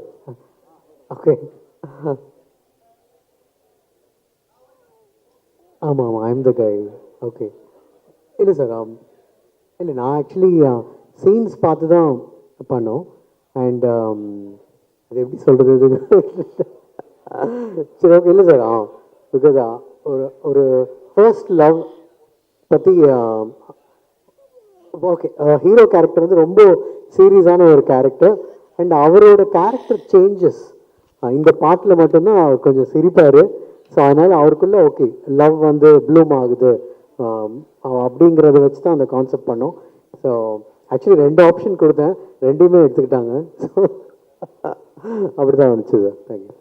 Okay. ஆமாம் ஐம் த கை ஓகே இல்லை சார் இல்லை நான் ஆக்சுவலி சீன்ஸ் பார்த்து தான் பண்ணோம் அண்ட் அது எப்படி சொல்கிறது சரி ஓகே இல்லை சார் பிகாஸ் ஒரு ஃபர்ஸ்ட் லவ் பற்றி ஓகே ஹீரோ கேரக்டர் வந்து ரொம்ப சீரியஸான ஒரு கேரக்டர் அண்ட் அவரோட கேரக்டர் சேஞ்சஸ் இந்த பாட்டில் மட்டும்தான் அவர் கொஞ்சம் சிரிப்பார் ஸோ அதனால் அவருக்குள்ளே ஓகே லவ் வந்து ப்ளூம் ஆகுது அப்படிங்கிறத வச்சு தான் அந்த கான்செப்ட் பண்ணோம் ஸோ ஆக்சுவலி 2 ஆப்ஷன் கொடுத்தேன் 2மே எடுத்துக்கிட்டாங்க ஸோ அப்படி தான் வந்துச்சு சார் தேங்க்யூ